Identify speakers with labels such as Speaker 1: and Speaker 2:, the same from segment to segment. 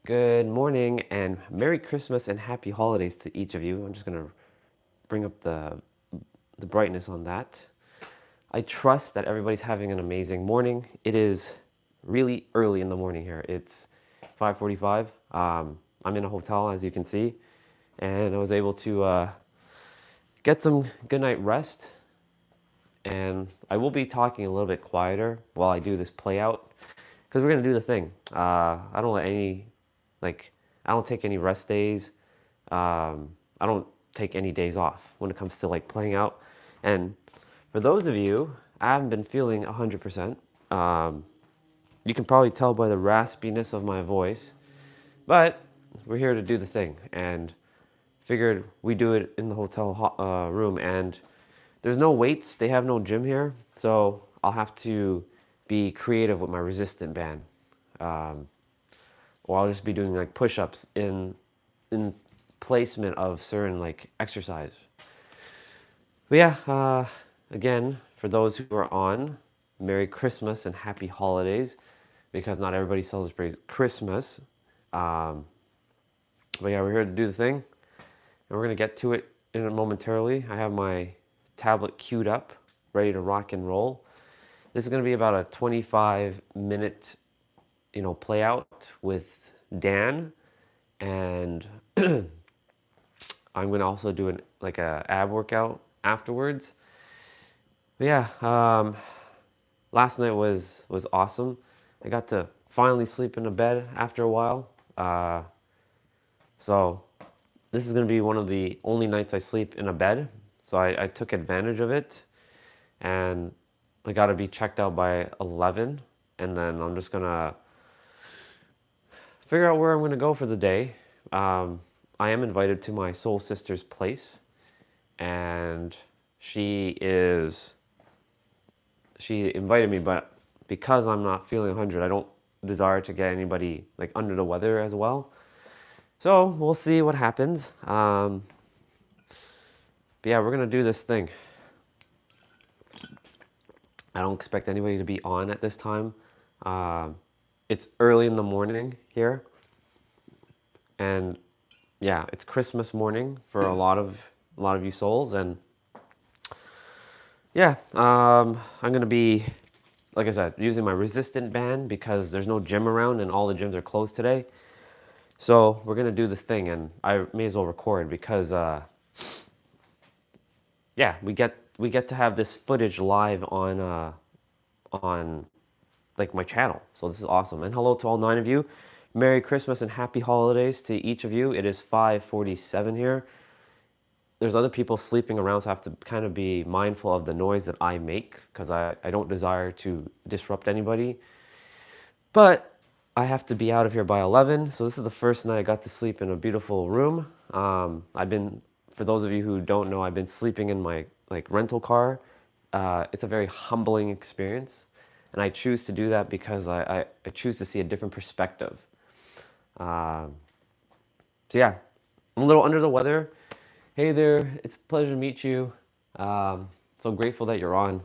Speaker 1: Good morning and Merry Christmas and Happy Holidays to each of you. I'm just going to bring up the brightness on that. I trust that everybody's having an amazing morning. It is really early in the morning here. It's 5:45. I'm in a hotel, as you can see, and I was able to get some good night rest. And I will be talking a little bit quieter while I do this play out because we're going to do the thing. I don't let any like, I don't take any rest days. I don't take any days off when it comes to like playing out. And for those of you, I haven't been feeling 100%. You can probably tell by the raspiness of my voice, but we're here to do the thing and figured we do it in the hotel room. And there's no weights. They have no gym here. So I'll have to be creative with my resistant band. Or I'll just be doing like push-ups in placement of certain like exercise. But yeah, again, for those who are on, Merry Christmas and Happy Holidays, because not everybody celebrates Christmas. But yeah, we're here to do the thing, and we're gonna get to it in a momentarily. I have my tablet queued up, ready to rock and roll. This is gonna be about a 25-minute, play out with Dan, and I'm gonna also do a ab workout afterwards. But yeah, last night was awesome. I got to finally sleep in a bed after a while. So this is gonna be one of the only nights I sleep in a bed. So I took advantage of it, and I got to be checked out by 11, and then I'm just gonna figure out where I'm going to go for the day. I am invited to my soul sister's place, and she invited me, but because I'm not feeling 100, I don't desire to get anybody like under the weather as well. So we'll see what happens. But yeah, we're going to do this thing. I don't expect anybody to be on at this time. It's early in the morning here, and yeah, it's Christmas morning for a lot of you souls, and yeah, I'm gonna be, like I said, using my resistant band because there's no gym around and all the gyms are closed today. So we're gonna do this thing, and I may as well record because yeah, we get to have this footage live on like my channel. So this is awesome. And hello to all 9 of you. Merry Christmas and Happy Holidays to each of you. It is 5:47 here. There's other people sleeping around, so I have to kind of be mindful of the noise that I make because I don't desire to disrupt anybody. But I have to be out of here by 11. So this is the first night I got to sleep in a beautiful room. For those of you who don't know, I've been sleeping in my rental car. It's a very humbling experience. And I choose to do that because I choose to see a different perspective. So yeah, I'm a little under the weather. Hey there, it's a pleasure to meet you. So grateful that you're on.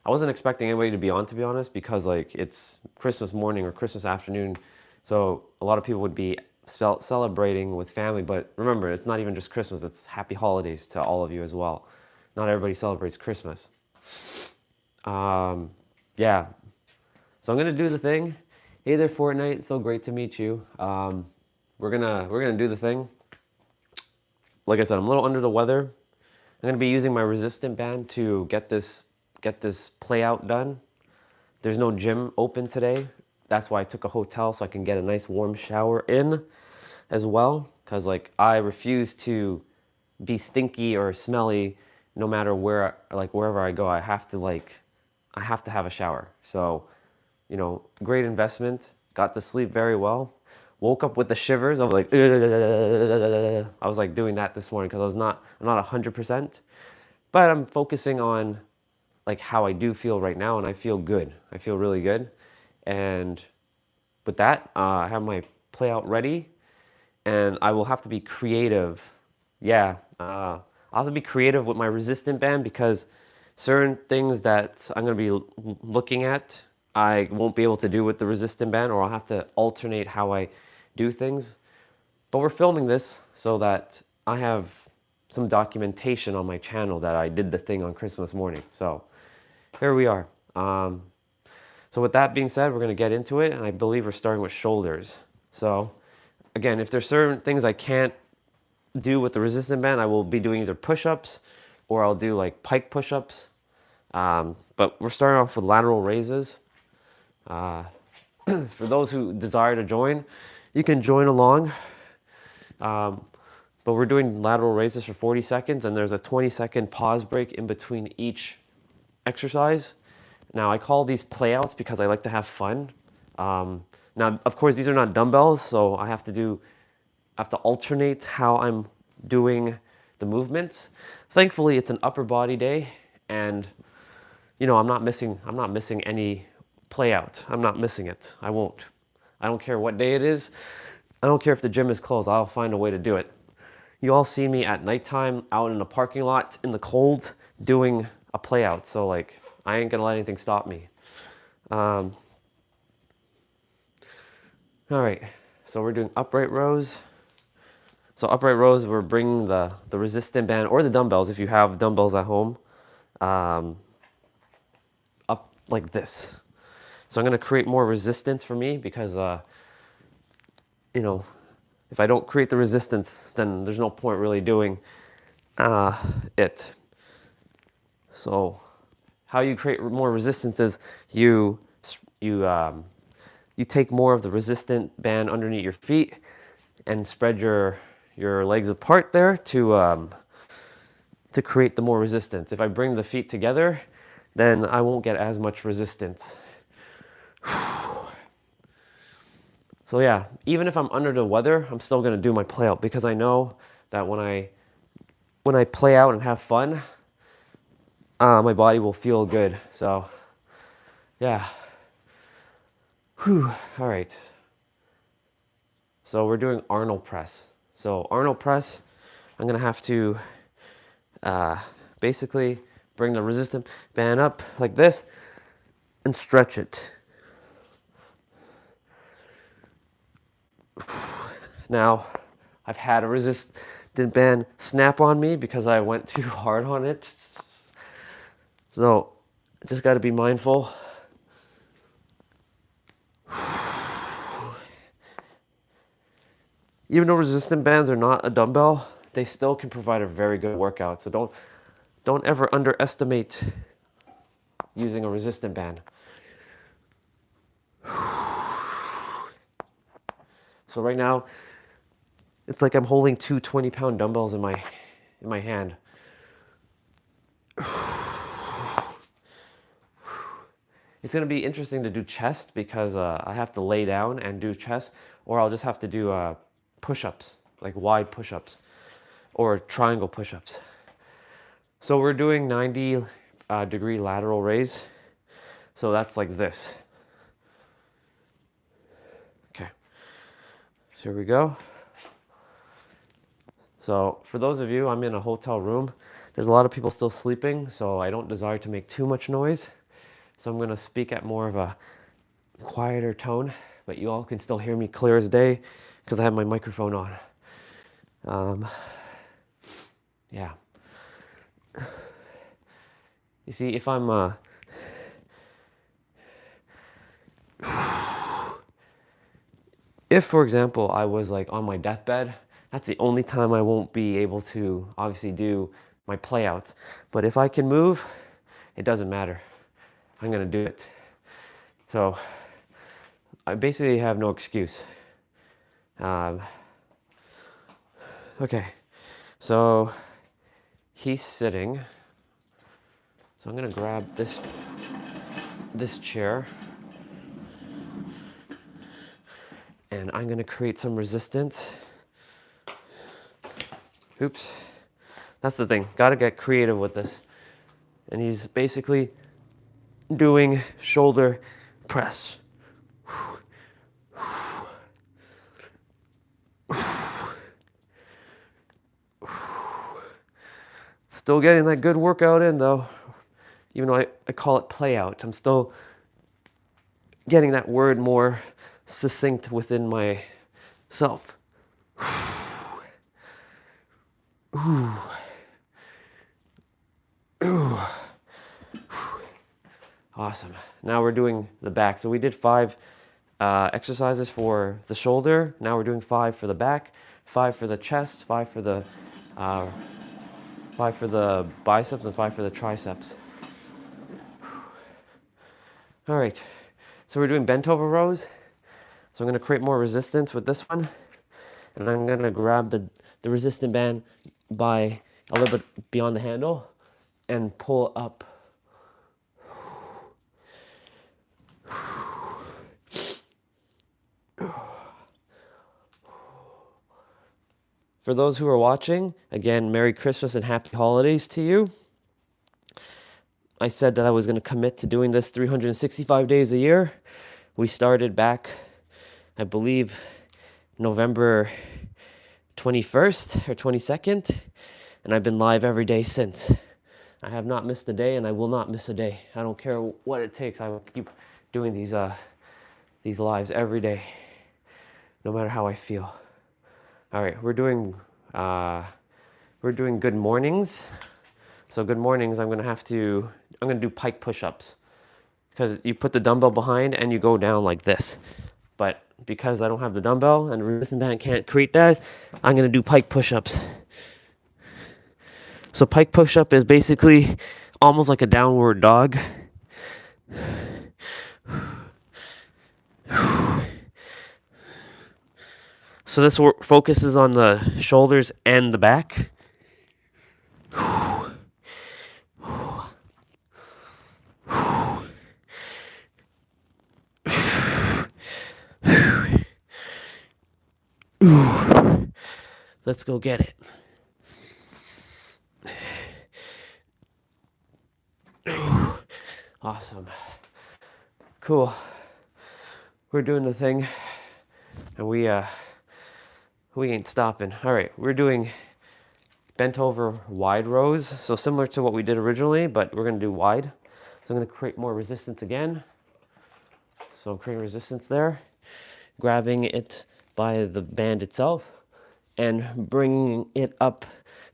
Speaker 1: I wasn't expecting anybody to be on, to be honest, because it's Christmas morning or Christmas afternoon. So a lot of people would be celebrating with family. But remember, it's not even just Christmas, it's Happy Holidays to all of you as well. Not everybody celebrates Christmas. Yeah, so I'm gonna do the thing. Hey there, Fortnite. It's so great to meet you. We're gonna do the thing. Like I said, I'm a little under the weather. I'm gonna be using my resistant band to get this play out done. There's no gym open today. That's why I took a hotel so I can get a nice warm shower in as well. Cause I refuse to be stinky or smelly no matter wherever I go. I have to have a shower. So, great investment. Got to sleep very well. Woke up with the shivers of I was doing that this morning because I'm not 100%, but I'm focusing on how I do feel right now, and I feel good. I feel really good. And with that, I have my play out ready, and I will have to be creative. Yeah, I'll have to be creative with my resistant band because certain things that I'm going to be looking at, I won't be able to do with the resistant band, or I'll have to alternate how I do things. But we're filming this so that I have some documentation on my channel that I did the thing on Christmas morning. So here we are. So with that being said, we're going to get into it, and I believe we're starting with shoulders. So again, if there's certain things I can't do with the resistant band, I will be doing either push-ups or I'll do like pike push-ups. But we're starting off with lateral raises. For those who desire to join, you can join along. But we're doing lateral raises for 40 seconds, and there's a 20-second pause break in between each exercise. Now, I call these playouts because I like to have fun. Now, of course, these are not dumbbells, so I have to alternate how I'm doing the movements. Thankfully, it's an upper body day, and you know, I'm not missing any playout. I'm not missing it. I won't. I don't care what day it is. I don't care if the gym is closed. I'll find a way to do it. You all see me at nighttime out in the parking lot in the cold doing a playout. So like, I ain't gonna let anything stop me. All right, so we're doing upright rows. So upright rows, we're bringing the resistant band or the dumbbells, if you have dumbbells at home, up like this. So I'm gonna create more resistance for me because, you know, if I don't create the resistance, then there's no point really doing it. So how you create more resistance is you take more of the resistant band underneath your feet and spread your legs apart there to create the more resistance. If I bring the feet together, then I won't get as much resistance. So yeah, even if I'm under the weather, I'm still gonna do my play out because I know that when I play out and have fun, my body will feel good. So yeah. Whew. All right. So we're doing Arnold press. So Arnold press, I'm gonna have to basically bring the resistant band up like this and stretch it. Now, I've had a resistant band snap on me because I went too hard on it. So, just got to be mindful. Even though resistant bands are not a dumbbell, they still can provide a very good workout. So don't ever underestimate using a resistant band. So right now, it's like I'm holding two 20-pound dumbbells in my hand. It's gonna be interesting to do chest because I have to lay down and do chest, or I'll just have to do push-ups, like wide push-ups, or triangle push-ups. So we're doing 90-degree lateral raise. So that's like this. Okay, so here we go. So for those of you, I'm in a hotel room. There's a lot of people still sleeping, so I don't desire to make too much noise. So I'm gonna speak at more of a quieter tone, but you all can still hear me clear as day because I have my microphone on. Yeah. You see, if I'm if, for example, I was like on my deathbed, that's the only time I won't be able to obviously do my playouts. But if I can move, it doesn't matter. I'm gonna do it. So I basically have no excuse. Okay, so he's sitting. So I'm gonna grab this chair. And I'm gonna create some resistance. Oops. That's the thing, gotta get creative with this. And he's basically doing shoulder press. Still getting that good workout in though. Even though I call it play out, I'm still getting that word more succinct within my self. Ooh. Ooh. Awesome. Now we're doing the back. So we did 5 exercises for the shoulder. Now we're doing 5 for the back, 5 for the chest, 5 for the biceps, and 5 for the triceps. All right. So we're doing bent over rows. So I'm going to create more resistance with this one, and I'm going to grab the resistant band by a little bit beyond the handle and pull up. For those who are watching, again, Merry Christmas and Happy Holidays to you. I said that I was going to commit to doing this 365 days a year. We started back, I believe, November 21st or 22nd, and I've been live every day since. I have not missed a day, and I will not miss a day. I don't care what it takes. I will keep doing these lives every day, no matter how I feel. All right, we're doing good mornings. So good mornings, I'm gonna do pike push-ups, because you put the dumbbell behind and you go down like this. But because I don't have the dumbbell and resistant band can't create that, I'm gonna do pike push-ups. So pike push-up is basically almost like a downward dog. So this focuses on the shoulders and the back. Let's go get it. Awesome. Cool. We're doing the thing, and we ain't stopping. All right, we're doing bent over wide rows. So similar to what we did originally, but we're gonna do wide. So I'm gonna create more resistance again. So I'm creating resistance there, grabbing it by the band itself and bringing it up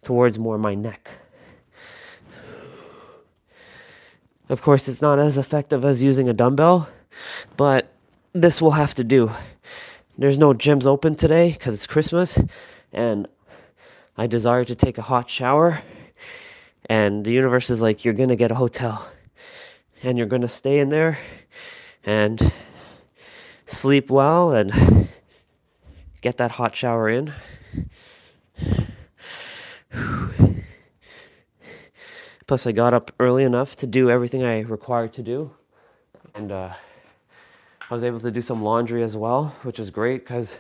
Speaker 1: towards more my neck. Of course, it's not as effective as using a dumbbell, but this will have to do. There's no gyms open today because it's Christmas, and I desire to take a hot shower, and the universe is like, you're gonna get a hotel, and you're gonna stay in there and sleep well and get that hot shower in. Plus, I got up early enough to do everything I required to do, and I was able to do some laundry as well, which is great because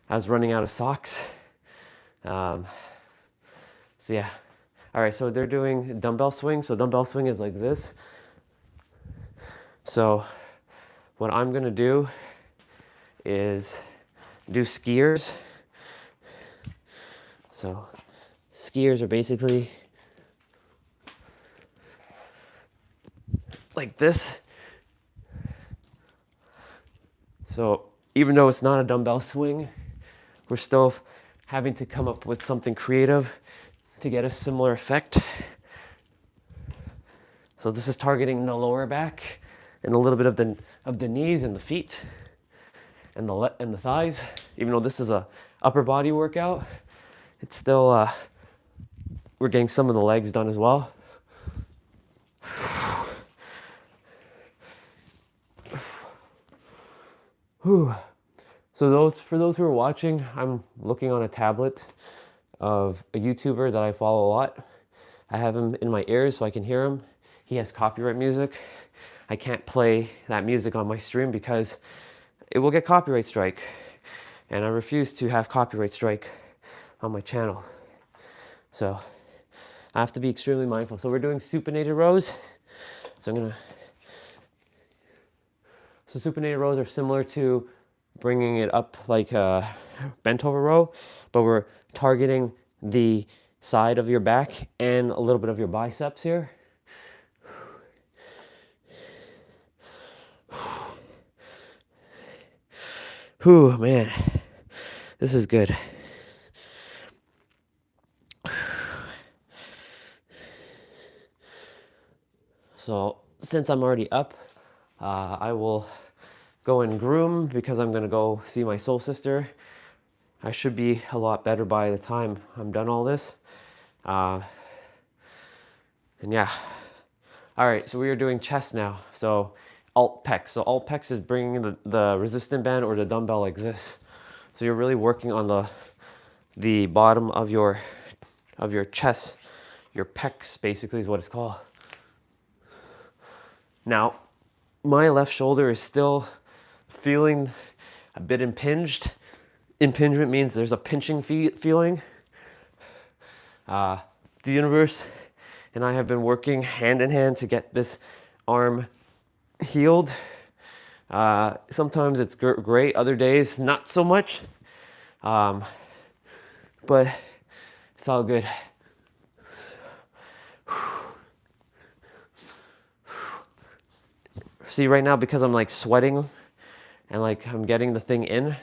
Speaker 1: I was running out of socks. So yeah. All right, so they're doing dumbbell swing. So dumbbell swing is like this. So what I'm gonna do is do skiers. So skiers are basically like this. So even though it's not a dumbbell swing, we're still having to come up with something creative to get a similar effect. So this is targeting the lower back and a little bit of the knees and the feet and the thighs. Even though this is a upper body workout, it's still we're getting some of the legs done as well. Whew. So for those who are watching, I'm looking on a tablet of a YouTuber that I follow a lot. I have him in my ears so I can hear him. He has copyright music. I can't play that music on my stream because it will get copyright strike. And I refuse to have copyright strike on my channel. So I have to be extremely mindful. So we're doing supinated rows. So supinated rows are similar to bringing it up like a bent over row, but we're targeting the side of your back and a little bit of your biceps here. Whew, man. This is good. So since I'm already up, I will go and groom because I'm gonna go see my soul sister. I should be a lot better by the time I'm done all this. And yeah. All right, so we are doing chest now. So alt pecs. So alt pecs is bringing the resistant band or the dumbbell like this. So you're really working on the bottom of your chest, your pecs basically is what it's called. Now, my left shoulder is still feeling a bit impinged. Impingement means there's a pinching feeling. The universe and I have been working hand in hand to get this arm healed. Sometimes it's great, other days not so much. But it's all good. See, right now, because I'm like sweating and like I'm getting the thing in,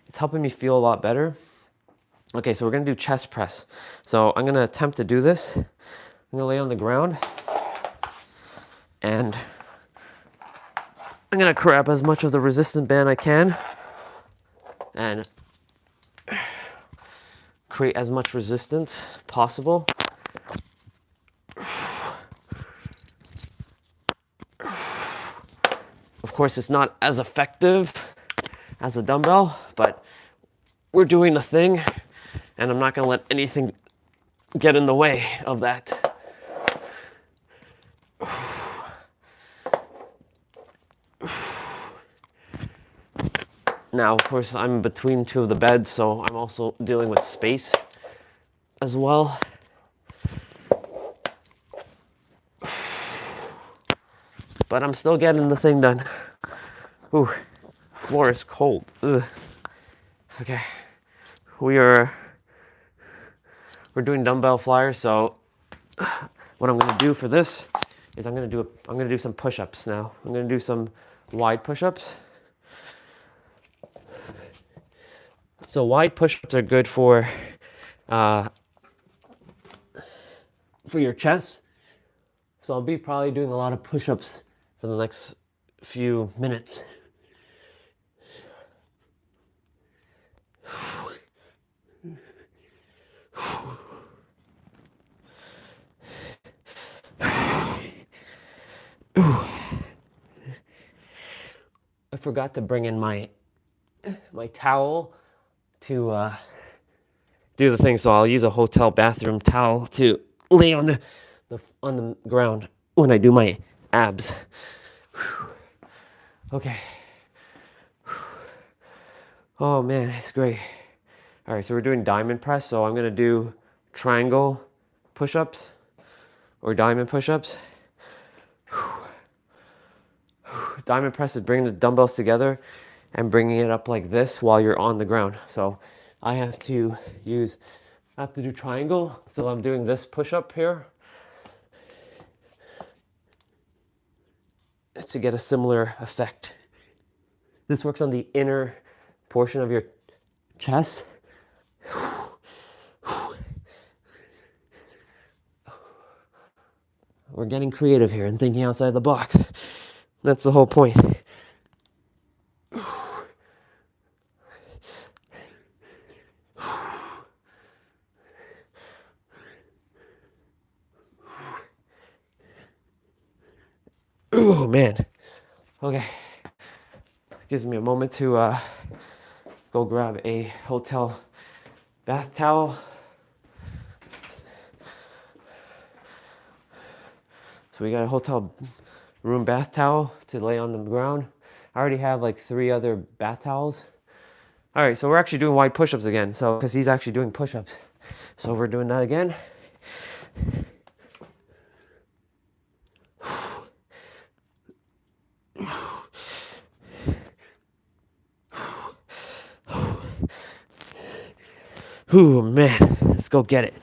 Speaker 1: it's helping me feel a lot better. Okay, so we're gonna do chest press. So I'm gonna attempt to do this. I'm gonna lay on the ground and I'm gonna grab as much of the resistant band I can and create as much resistance possible. Of course, it's not as effective as a dumbbell, but we're doing the thing, and I'm not gonna let anything get in the way of that. Now, of course, I'm between two of the beds, so I'm also dealing with space as well. But I'm still getting the thing done. Ooh, floor is cold. Ugh. Okay, we're doing dumbbell flyers. So what I'm gonna do for this is I'm gonna do some push-ups now. I'm gonna do some wide push-ups. So wide push-ups are good for your chest. So I'll be probably doing a lot of push-ups for the next few minutes. I forgot to bring in my towel to do the thing, so I'll use a hotel bathroom towel to lay on the ground when I do my abs. Okay. Oh man, it's great. All right, so we're doing diamond press. So I'm gonna do triangle push-ups or diamond push-ups. Diamond press is bringing the dumbbells together and bringing it up like this while you're on the ground. So I have to do triangle. So I'm doing this push-up here to get a similar effect. This works on the inner portion of your chest. We're getting creative here and thinking outside the box. That's the whole point. Oh man. Okay. Gives me a moment to go grab a hotel bath towel. So we got a hotel room bath towel to lay on the ground. I already have like 3 other bath towels. All right, so we're actually doing wide push-ups again. So, because he's actually doing push-ups. So we're doing that again. Ooh, man, let's go get it.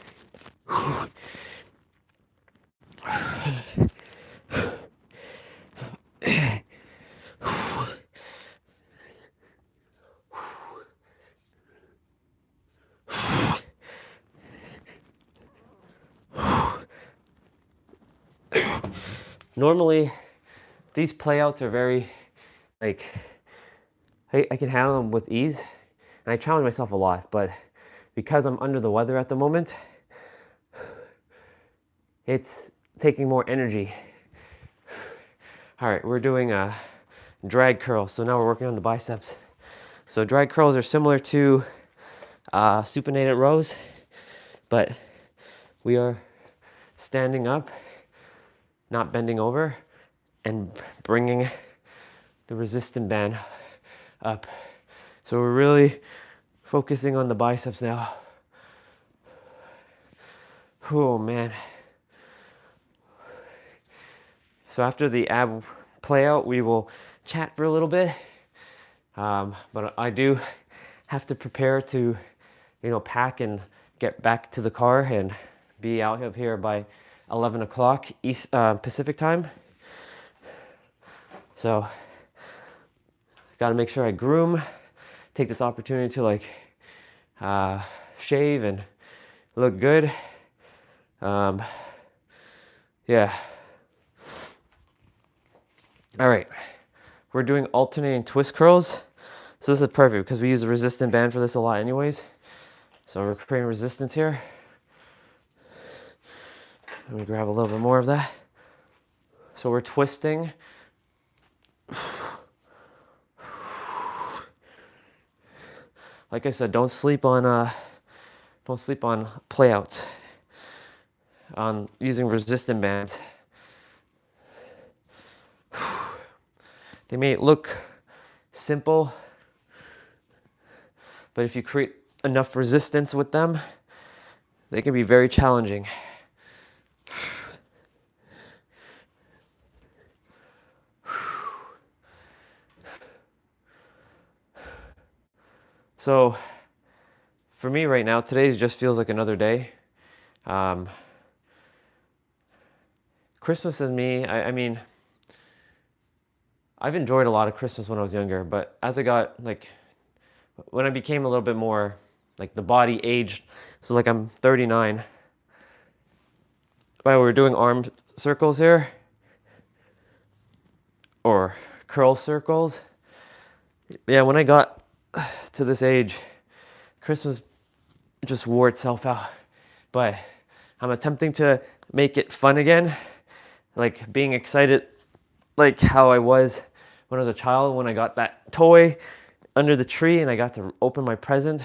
Speaker 1: Normally, these playouts are very, like, I can handle them with ease, and I challenge myself a lot, but because I'm under the weather at the moment, it's taking more energy. All right, we're doing a drag curl, so now we're working on the biceps. So drag curls are similar to supinated rows, but we are standing up, not bending over, and bringing the resistant band up. So we're really focusing on the biceps now. Oh man. So after the ab play out, we will chat for a little bit. But I do have to prepare to, pack and get back to the car and be out of here by 11 o'clock East Pacific time. So got to make sure I groom, take this opportunity to shave and look good. Yeah. All right, we're doing alternating twist curls. So this is perfect because we use a resistant band for this a lot anyways. So we're creating resistance here. Let me grab a little bit more of that. So we're twisting. Like I said, don't sleep on playouts. On using resistant bands. They may look simple, but if you create enough resistance with them, they can be very challenging. So for me right now, today just feels like another day. Christmas is me, I mean, I've enjoyed a lot of Christmas when I was younger, but as I got, when I became a little bit more, the body aged, so I'm 39. While we're doing arm circles here, or curl circles, yeah, when I got to this age, Christmas just wore itself out. But I'm attempting to make it fun again, being excited like how I was when I was a child, when I got that toy under the tree and I got to open my present.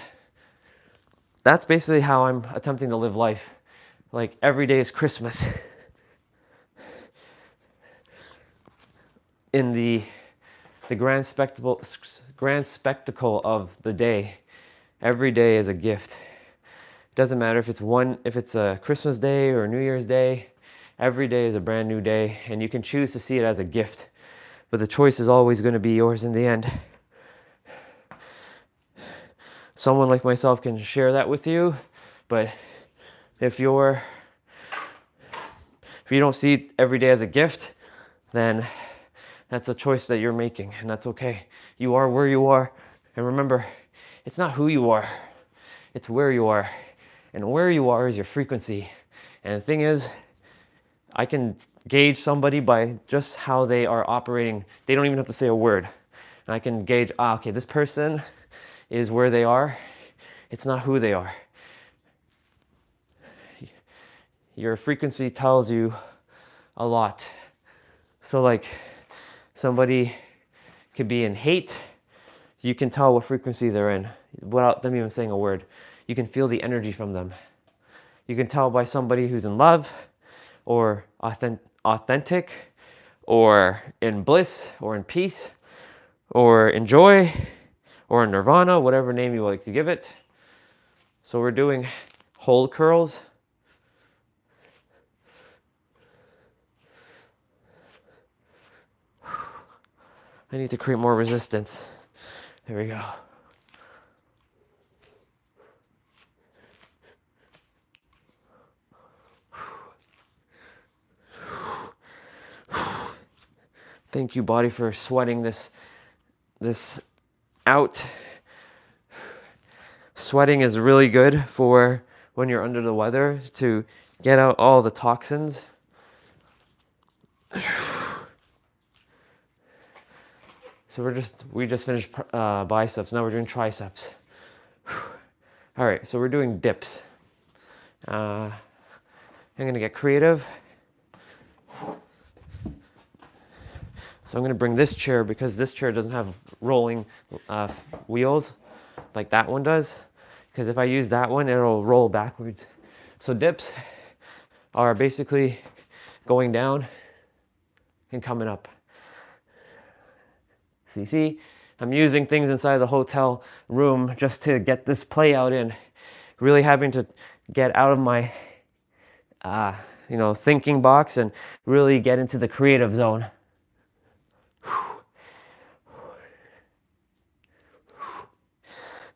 Speaker 1: That's basically how I'm attempting to live life. Every day is Christmas. In the grand spectacle of the day, every day is a gift. It doesn't matter if it's a Christmas day or a New Year's day. Every day is a brand new day, and you can choose to see it as a gift, but the choice is always going to be yours in the end. Someone like myself can share that with you, but if you don't see every day as a gift, then that's a choice that you're making, and that's okay. You are where you are, and remember, it's not who you are, it's where you are, and where you are is your frequency. And the thing is, I can gauge somebody by just how they are operating. They don't even have to say a word. And I can gauge, okay, this person is where they are. It's not who they are. Your frequency tells you a lot. So somebody could be in hate. You can tell what frequency they're in without them even saying a word. You can feel the energy from them. You can tell by somebody who's in love, or authentic, or in bliss, or in peace, or in joy, or in nirvana, whatever name you like to give it. So we're doing whole curls. I need to create more resistance. There we go. Thank you, body, for sweating this out. Sweating is really good for when you're under the weather, to get out all the toxins. So we just finished biceps. Now we're doing triceps. All right, so we're doing dips. I'm gonna get creative. So I'm gonna bring this chair because this chair doesn't have rolling wheels like that one does. Because if I use that one, it'll roll backwards. So dips are basically going down and coming up. So you see, I'm using things inside the hotel room just to get this play out in. Really having to get out of my, thinking box and really get into the creative zone.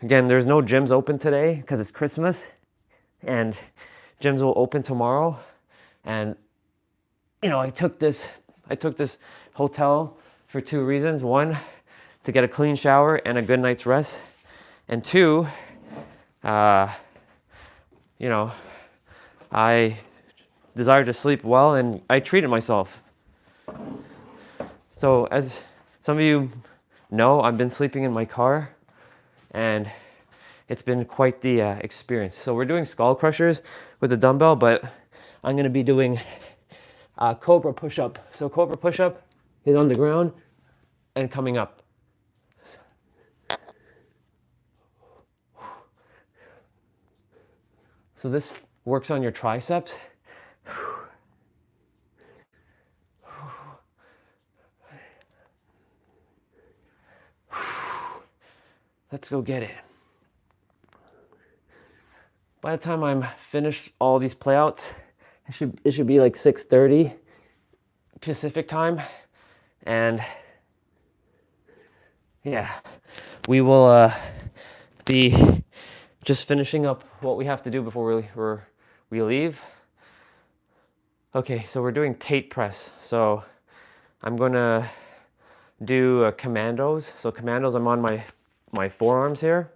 Speaker 1: Again, there's no gyms open today because it's Christmas, and gyms will open tomorrow. And I took this hotel for two reasons. One, to get a clean shower and a good night's rest. And two, I desire to sleep well, and I treated myself. So as some of you know, I've been sleeping in my car, and it's been quite the experience. So we're doing skull crushers with the dumbbell, but I'm gonna be doing cobra push-up. So cobra push-up is on the ground and coming up. So this works on your triceps. Let's go get it. By the time I'm finished all these playouts, it should be like 6:30 Pacific time. And yeah, we will be just finishing up what we have to do before we leave. Okay, so we're doing Tate press. So I'm gonna do commandos. So commandos, I'm on my forearms here,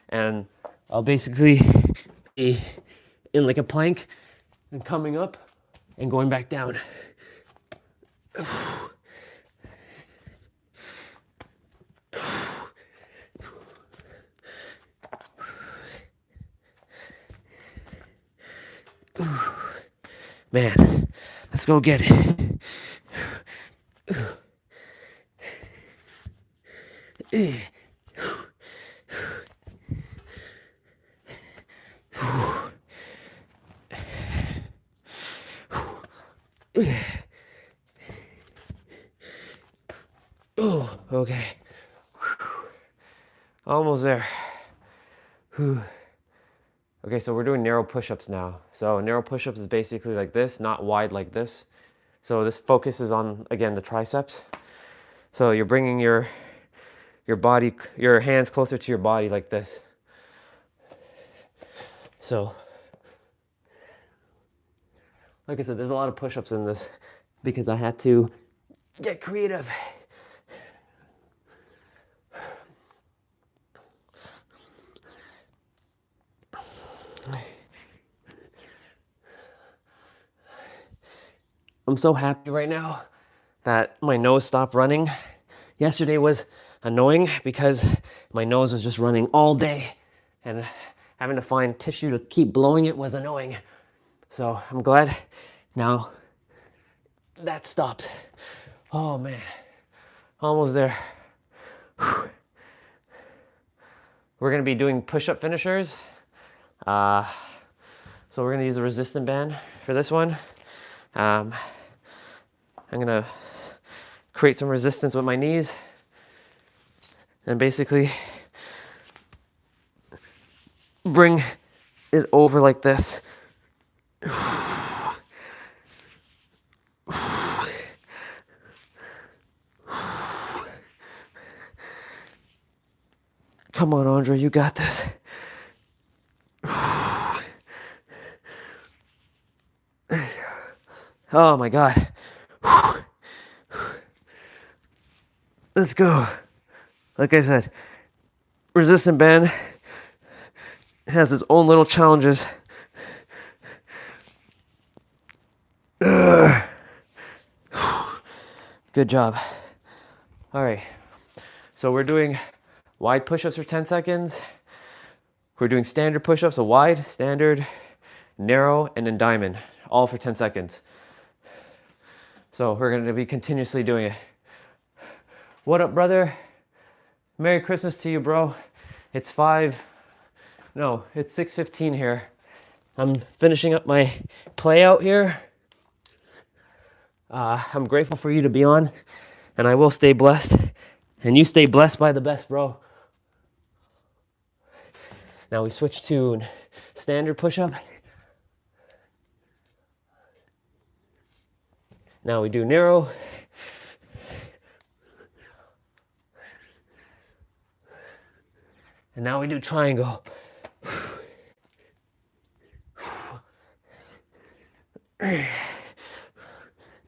Speaker 1: and I'll basically be in like a plank and coming up and going back down. Man, let's go get it. Oh, okay. Almost there. Okay, so we're doing narrow push-ups now. So narrow push-ups is basically like this, not wide like this. So this focuses on, again, the triceps. So you're bringing your hands closer to your body like this. So, like I said, there's a lot of push-ups in this because I had to get creative. I'm so happy right now that my nose stopped running. Yesterday was annoying because my nose was just running all day, and having to find tissue to keep blowing it was annoying. So I'm glad now that stopped. Oh man, almost there. Whew. We're gonna be doing push-up finishers. So we're gonna use a resistance band for this one. I'm gonna create some resistance with my knees and basically bring it over like this. Come on, Andre, you got this. Oh my God. Let's go. Like I said, resistance band has its own little challenges. Good job. All right. So we're doing wide push-ups for 10 seconds. We're doing standard push-ups, so wide, standard, narrow, and then diamond, all for 10 seconds. So we're gonna be continuously doing it. What up, brother? Merry Christmas to you, bro. It's 6:15 here. I'm finishing up my play out here. I'm grateful for you to be on, and I will stay blessed. And you stay blessed by the best, bro. Now we switch to standard push-up. Now we do narrow. And now we do triangle.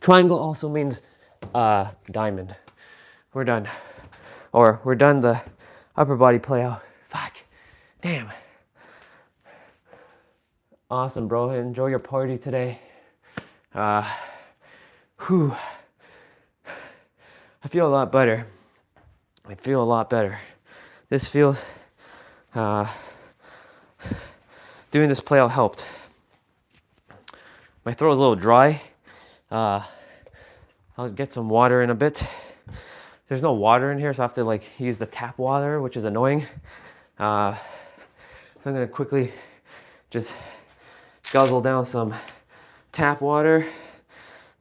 Speaker 1: Triangle also means diamond. We're done. Or we're done the upper body play out. Fuck. Damn. Awesome, bro. Enjoy your party today. I feel a lot better. This feels, doing this play out helped. My throat is a little dry. I'll get some water in a bit. There's no water in here, so I have to use the tap water, which is annoying. I'm gonna quickly just guzzle down some tap water.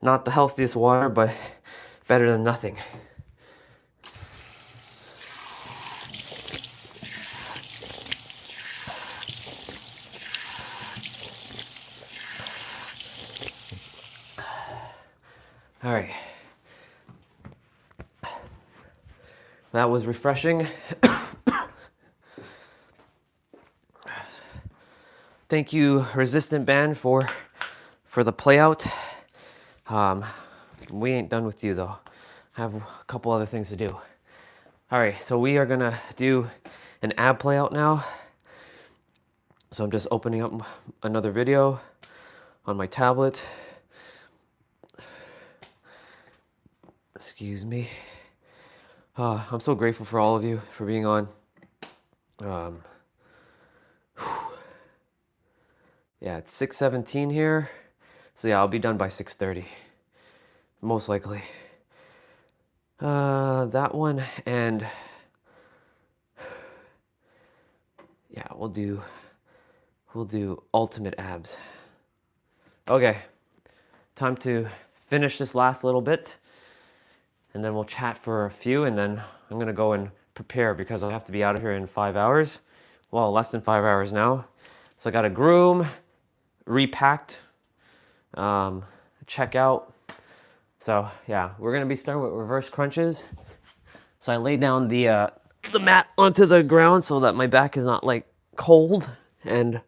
Speaker 1: Not the healthiest water, but better than nothing. All right. That was refreshing. Thank you, Resistant Band, for the play out. We ain't done with you though. I have a couple other things to do. All right, so we are gonna do an ab play out now. So I'm just opening up another video on my tablet. Excuse me. I'm so grateful for all of you for being on. Yeah, it's 6:17 here. So yeah, I'll be done by 6:30. Most likely. That one, and yeah, we'll do ultimate abs. Okay, time to finish this last little bit, and then we'll chat for a few, and then I'm gonna go and prepare because I have to be out of here in 5 hours. Well, less than 5 hours now. So I got a groom, repacked, check out. So yeah, we're gonna be starting with reverse crunches. So I lay down the mat onto the ground so that my back is not cold, and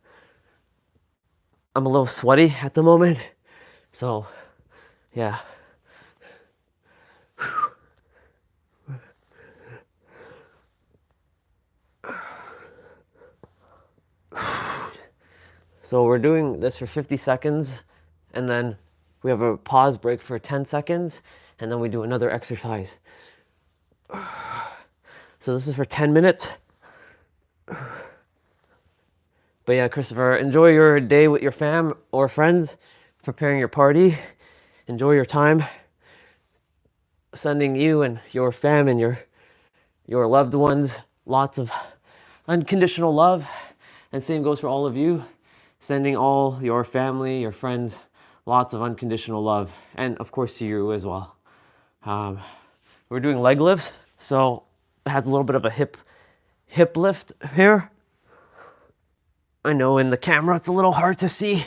Speaker 1: I'm a little sweaty at the moment. So yeah. So we're doing this for 50 seconds, and then we have a pause break for 10 seconds, and then we do another exercise. So this is for 10 minutes. But yeah, Christopher, enjoy your day with your fam or friends, preparing your party. Enjoy your time. Sending you and your fam and your loved ones lots of unconditional love. And same goes for all of you. Sending all your family, your friends, lots of unconditional love. And of course to you as well. We're doing leg lifts, so it has a little bit of a hip lift here. I know in the camera it's a little hard to see.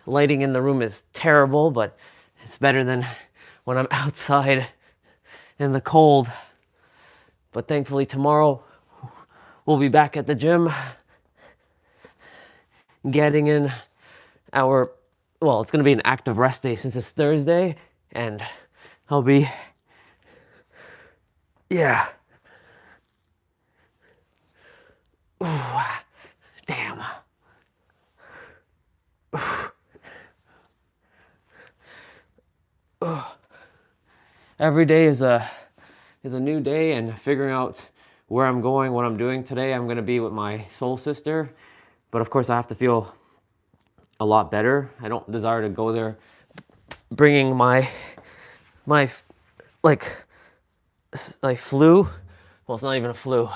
Speaker 1: Lighting in the room is terrible, but it's better than when I'm outside in the cold. But thankfully tomorrow we'll be back at the gym, getting in it's gonna be an active rest day since it's Thursday, and I'll be, yeah. Ooh, damn. every day is a new day, and figuring out where I'm going, what I'm doing. Today I'm going to be with my soul sister, but of course I have to feel a lot better. I don't desire to go there bringing my like flu. Well, it's not even a flu.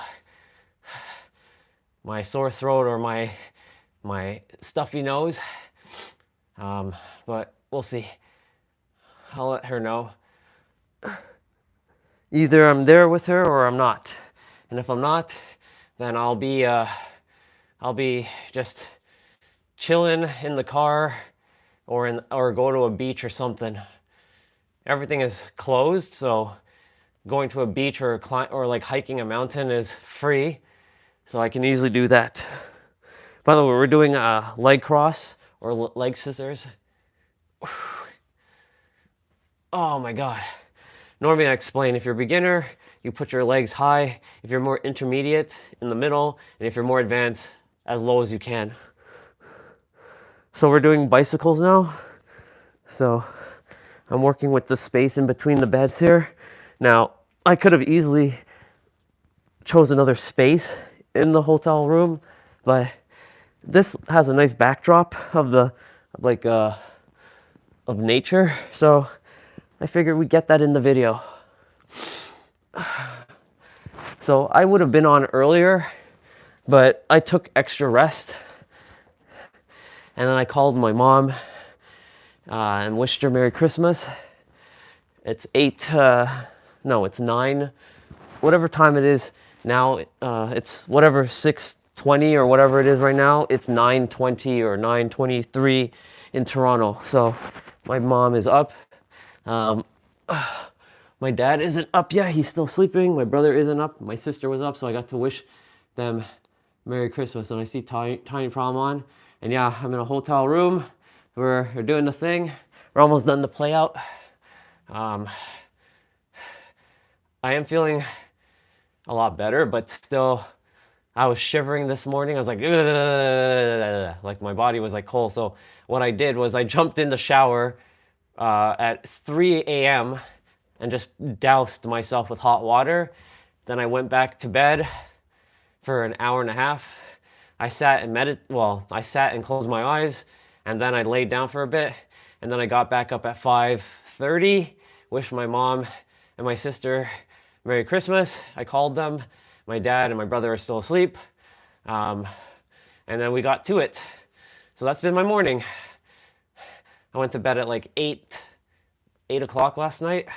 Speaker 1: My sore throat or my stuffy nose. But we'll see. I'll let her know. Either I'm there with her or I'm not. And if I'm not, then I'll be just chilling in the car or go to a beach or something. Everything is closed, so going to a beach or like hiking a mountain is free, so I can easily do that. By the way, we're doing a leg cross or leg scissors. Oh my God. Normally I explain, if you're a beginner, you put your legs high. If you're more intermediate, in the middle. And if you're more advanced, as low as you can. So we're doing bicycles now. So I'm working with the space in between the beds here. Now, I could have easily chose another space in the hotel room, but this has a nice backdrop of of nature. So I figured we'd get that in the video. So I would have been on earlier, but I took extra rest. And then I called my mom and wished her Merry Christmas. It's it's 9, whatever time it is now. It's whatever 6:20 or whatever it is right now. It's 9:20 or 9:23 in Toronto. So my mom is up. My dad isn't up yet. He's still sleeping. My brother isn't up. My sister was up, so I got to wish them Merry Christmas. And I see Tiny Prom on. And yeah, I'm in a hotel room. We're doing the thing. We're almost done the play out. I am feeling a lot better, but still, I was shivering this morning. I was like my body was like cold. So what I did was I jumped in the shower at 3 a.m. and just doused myself with hot water. Then I went back to bed for an hour and a half. I sat and closed my eyes, and then I laid down for a bit, and then I got back up at 5:30, wished my mom and my sister Merry Christmas. I called them. My dad and my brother are still asleep. And then we got to it. So that's been my morning. I went to bed at like 8 o'clock last night.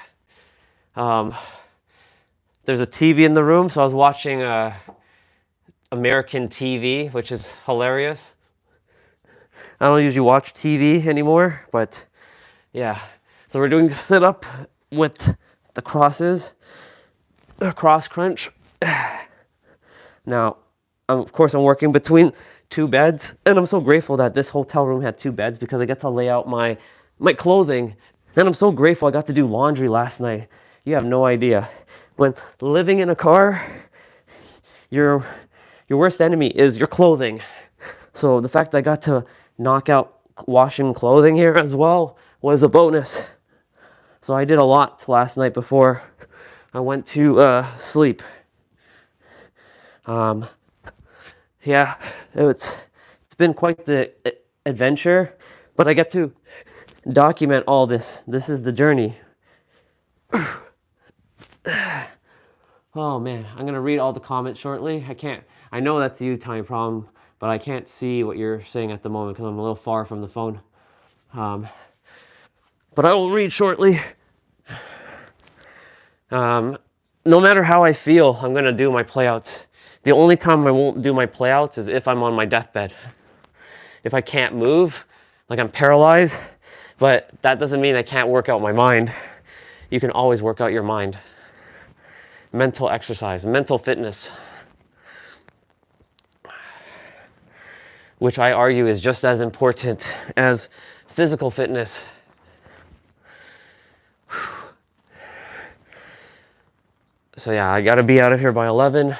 Speaker 1: There's a TV in the room, so I was watching American TV, which is hilarious. I don't usually watch TV anymore, but yeah. So we're doing sit-up with the crosses, cross crunch. Now, of course, I'm working between 2 beds, and I'm so grateful that this hotel room had 2 beds because I get to lay out my clothing. And I'm so grateful I got to do laundry last night. You have no idea. When living in a car, your worst enemy is your clothing. So the fact that I got to knock out washing clothing here as well was a bonus. So I did a lot last night before I went to sleep. Yeah, it's been quite the adventure, but I get to document all this. This is the journey. Oh man, I'm gonna read all the comments shortly. I know that's you, Tiny Problem, but I can't see what you're saying at the moment because I'm a little far from the phone. But I will read shortly. No matter how I feel, I'm gonna do my playouts. The only time I won't do my playouts is if I'm on my deathbed. If I can't move, like I'm paralyzed, but that doesn't mean I can't work out my mind. You can always work out your mind. Mental exercise, mental fitness, which I argue is just as important as physical fitness. So yeah, I gotta be out of here by 11,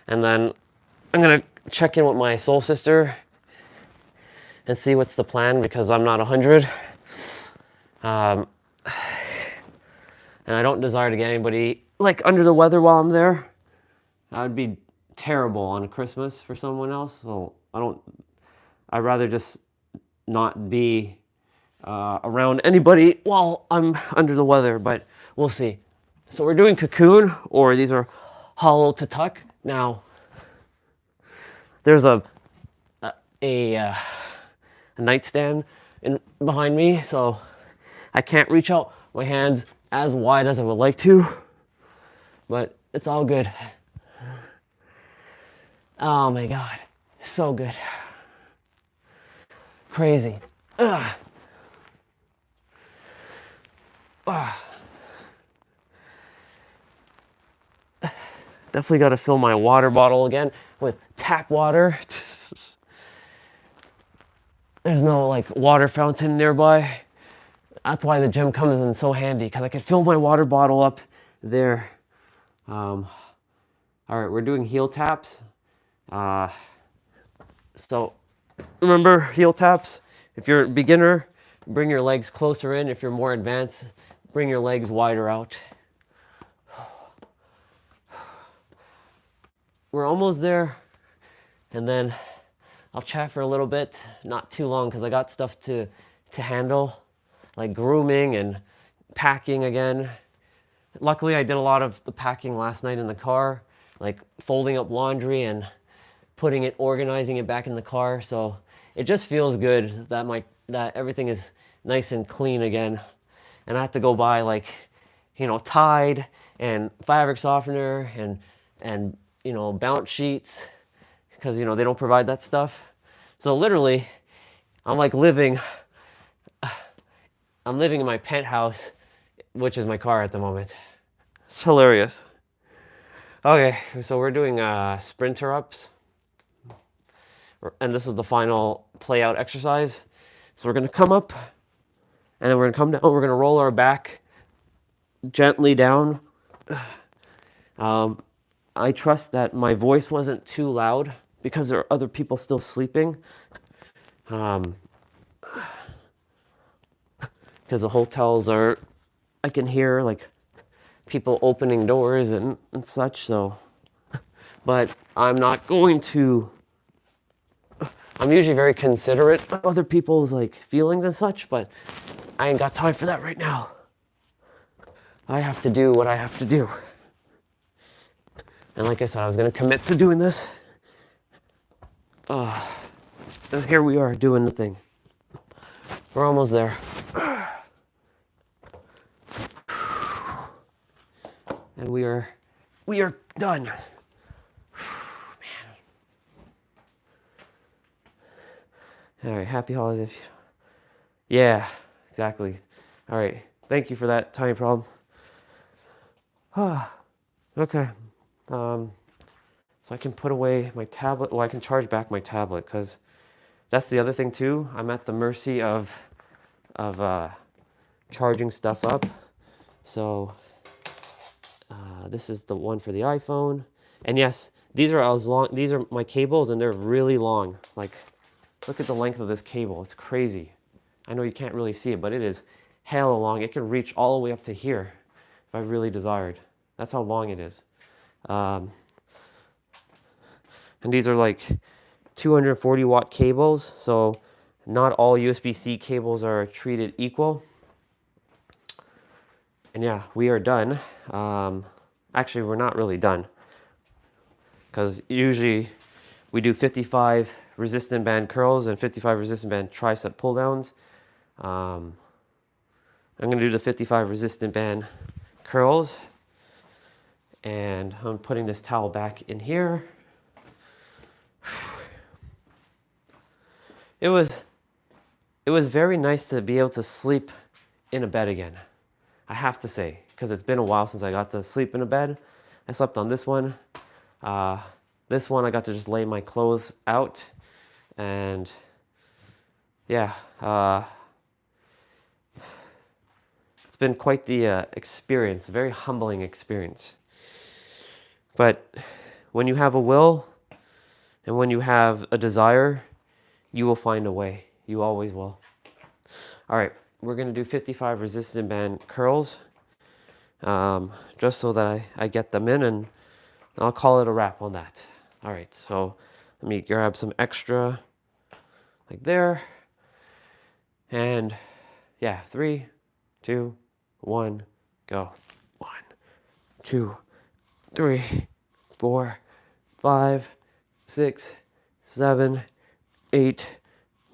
Speaker 1: and then I'm gonna check in with my soul sister and see what's the plan because I'm not 100. And I don't desire to get anybody like under the weather while I'm there. That would be terrible on Christmas for someone else. So I'd rather just not be around anybody while I'm under the weather, but we'll see. So we're doing cocoon, or these are hollow to tuck. Now, there's a nightstand behind me, so I can't reach out my hands as wide as I would like to, but it's all good. Oh my God, so good. Crazy. Ugh. Ugh. Definitely got to fill my water bottle again with tap water. There's no like water fountain nearby. That's why the gym comes in so handy, because I can fill my water bottle up there. All right, we're doing heel taps. So remember heel taps. If you're a beginner, bring your legs closer in. If you're more advanced, bring your legs wider out. We're almost there, and then I'll chat for a little bit, not too long, because I got stuff to handle, like grooming and packing again. Luckily, I did a lot of the packing last night in the car, like folding up laundry and organizing it back in the car. So it just feels good that everything is nice and clean again. And I have to go buy like, Tide and fabric softener and bounce sheets, because they don't provide that stuff. So literally, I'm living in my penthouse, which is my car at the moment. It's hilarious. Okay, so we're doing sprinter ups, and this is the final play out exercise. So we're gonna come up, and then we're gonna come down. We're gonna roll our back gently down. I trust that my voice wasn't too loud because there are other people still sleeping. Because the hotels I can hear like people opening doors and such, so. But I'm not going to, I'm usually very considerate of other people's like feelings and such, but I ain't got time for that right now. I have to do what I have to do. And like I said, I was going to commit to doing this. And here we are doing the thing. We're almost there. And we are done. Man. All right, happy holidays. Yeah, exactly. All right, thank you for that tiny problem. Okay. So I can put away my tablet. Well, I can charge back my tablet, because that's the other thing too. I'm at the mercy of charging stuff up. So this is the one for the iPhone. And yes, these are my cables, and they're really long. Like, look at the length of this cable. It's crazy. I know you can't really see it, but it is hella long. It can reach all the way up to here if I really desired. That's how long it is. And these are like 240 watt cables, so not all USB-C cables are treated equal. And yeah, we are done. Actually, we're not really done, because usually we do 55 resistant band curls and 55 resistant band tricep pull downs. I'm going to do the 55 resistant band curls, and I'm putting this towel back in here. It was very nice to be able to sleep in a bed again, I have to say, because it's been a while since I got to sleep in a bed. I slept on this one. This one I got to just lay my clothes out, and yeah, it's been quite the experience, a very humbling experience. But when you have a will and when you have a desire, you will find a way. You always will. All right, we're going to do 55 resistant band curls. just so that I get them in, and I'll call it a wrap on that. All right, so let me grab some extra like there. And yeah, 3, 2, 1, go. 1, 2, 3, 4, 5, 6, 7, 8,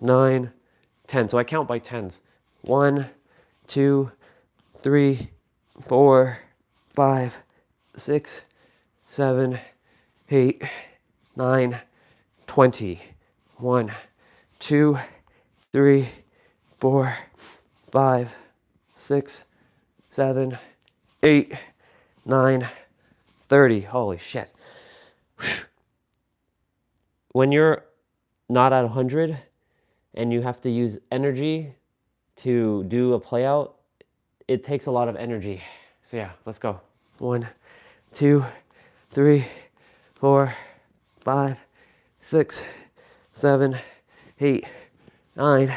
Speaker 1: 9, 10. So I count by tens. 1, 2, 3, 4, 5, 6, 7, 8, 9, 20. 1, 2, 3, 4, 5, 6, 7, 8, 9, 30. Holy shit. When you're not at 100 and you have to use energy to do a play out, it takes a lot of energy. So yeah, let's go. 1, 2, 3, 4, 5, 6, 7, 8, 9,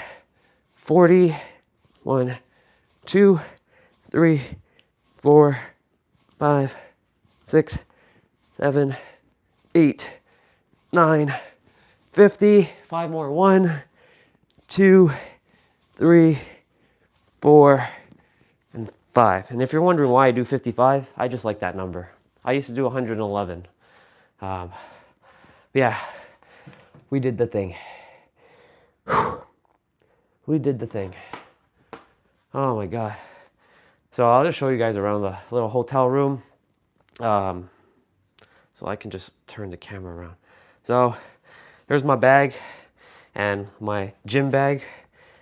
Speaker 1: 40. 1, 2, 3, 4, 5, 6, 7, 8, 9, 50. 5 more. 1, 2, 3, 4, and 5. And if you're wondering why I do 55, I just like that number. I used to do 111. Yeah, we did the thing. We did the thing. Oh my God. So I'll just show you guys around the little hotel room. So I can just turn the camera around. So there's my bag and my gym bag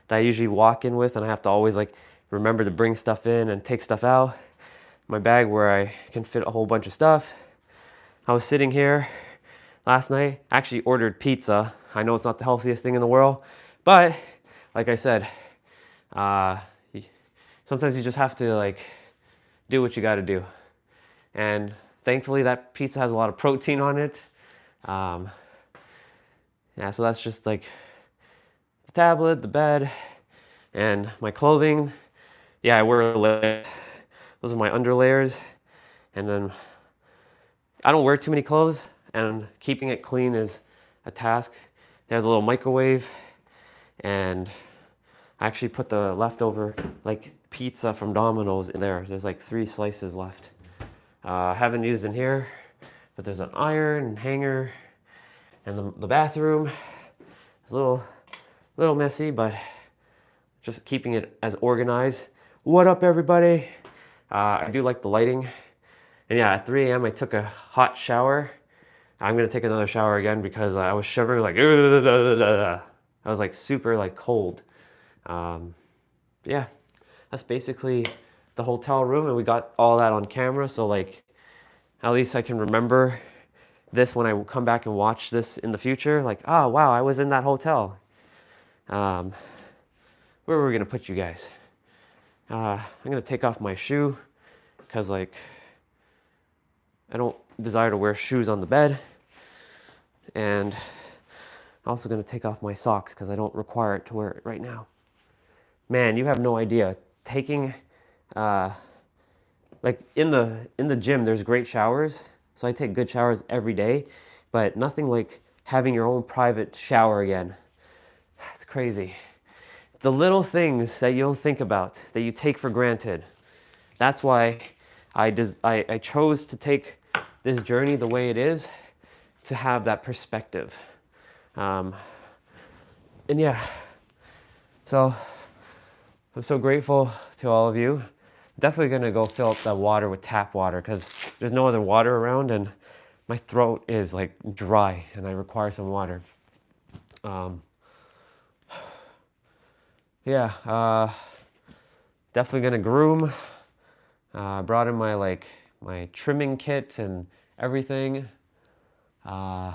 Speaker 1: that I usually walk in with, and I have to always like remember to bring stuff in and take stuff out. My bag where I can fit a whole bunch of stuff. I was sitting here last night, actually ordered pizza. I know it's not the healthiest thing in the world, but like I said, sometimes you just have to like do what you got to do. And thankfully that pizza has a lot of protein on it. Yeah, so that's just like the tablet, the bed, and my clothing. Yeah, I wear layers. Those are my underlayers. And then I don't wear too many clothes, and keeping it clean is a task. There's a little microwave, and I actually put the leftover like pizza from Domino's in there. There's like 3 slices left. I haven't used in here, but there's an iron and hanger, and the bathroom is a little messy, but just keeping it as organized. What up, everybody? I do like the lighting. And yeah, at 3 a.m. I took a hot shower. I'm gonna take another shower again because I was shivering like, I was like super like cold. Yeah, that's basically the hotel room, and we got all that on camera, so like at least I can remember this when I come back and watch this in the future. Like, oh wow, I was in that hotel. Where were we gonna put you guys? I'm gonna take off my shoe because like I don't desire to wear shoes on the bed, and I'm also gonna take off my socks because I don't require it to wear it right now. Man, you have no idea. Taking like in the gym, there's great showers, so I take good showers every day, but nothing like having your own private shower again. It's crazy. The little things that you don't think about, that you take for granted. That's why I chose to take this journey the way it is, to have that perspective. And yeah, so I'm so grateful to all of you. Definitely gonna go fill up that water with tap water because there's no other water around, and my throat is like dry and I require some water. Yeah, definitely gonna groom. Brought in my trimming kit and everything. So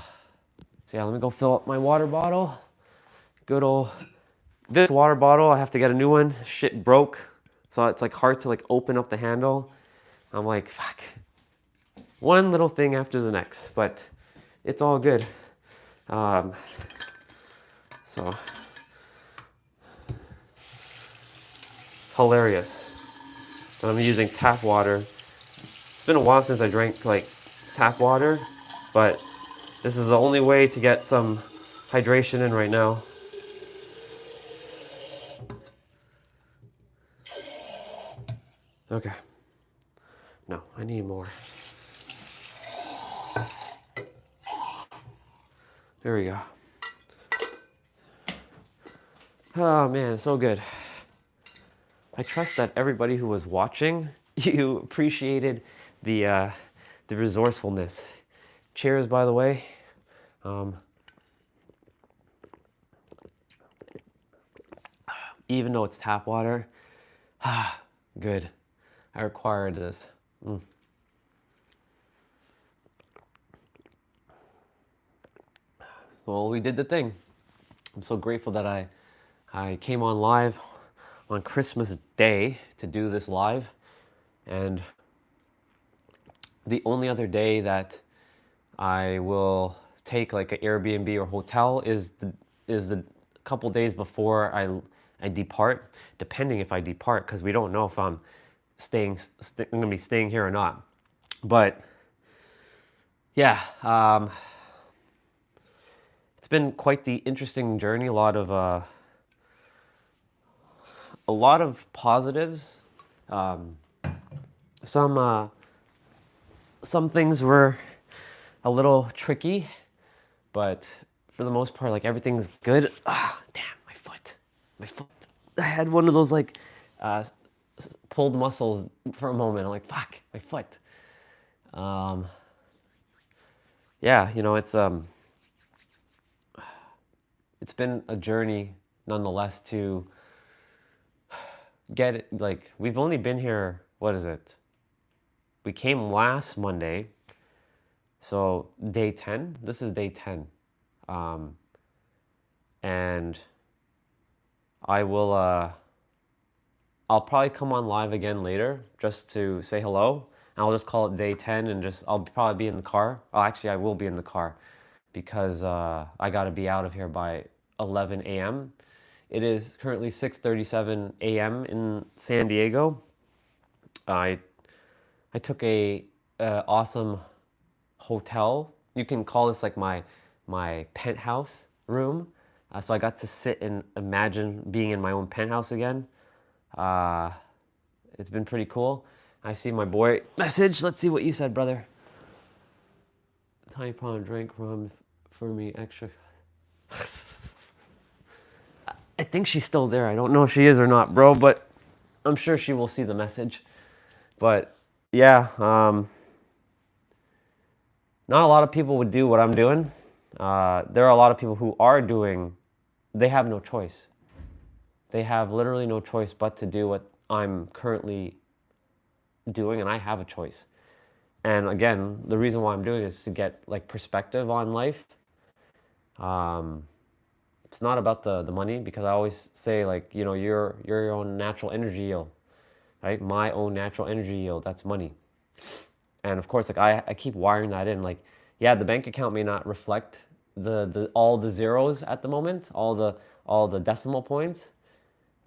Speaker 1: yeah, let me go fill up my water bottle. Good old, this water bottle, I have to get a new one. Shit broke. So it's like hard to like open up the handle. I'm like, fuck. One little thing after the next, but it's all good. So hilarious. And I'm using tap water It's been a while since I drank like tap water, but this is the only way to get some hydration in right now. Okay. No, I need more. There we go. Oh man, it's so good. I trust that everybody who was watching, you appreciated the resourcefulness. Cheers, by the way. Even though it's tap water, good. I required this. Well, we did the thing. I'm so grateful that I came on live on Christmas Day to do this live, and the only other day that I will take like an Airbnb or hotel is the couple days before I depart, depending if I depart, because we don't know if I'm gonna be staying here or not. But yeah, it's been quite the interesting journey. A lot of positives. Some things were a little tricky, but for the most part, like everything's good. Ah, damn, my foot. I had one of those like pulled muscles for a moment. I'm like, fuck, my foot. Yeah, it's been a journey nonetheless to get it. Like, we've only been here, what is it? We came last Monday, so day 10. This is day 10. And I'll probably come on live again later just to say hello. And I'll just call it day 10 and I'll probably be in the car. Oh, actually, I will be in the car because I got to be out of here by 11 a.m. It is currently 6:37 a.m. in San Diego. I took a awesome hotel. You can call this like my penthouse room. So I got to sit and imagine being in my own penthouse again. It's been pretty cool. I see my boy message. Let's see what you said, brother. Tiny prawn drink from for me extra. I think she's still there. I don't know if she is or not, bro, but I'm sure she will see the message. But yeah, not a lot of people would do what I'm doing. There are a lot of people who are doing, they have no choice. They have literally no choice but to do what I'm currently doing, and I have a choice. And again, the reason why I'm doing it is to get like perspective on life. It's not about the money, because I always say, like, you're your own natural energy yield, right? My own natural energy yield, that's money. And of course, like I keep wiring that in. Like, yeah, the bank account may not reflect the all the zeros at the moment, all the decimal points,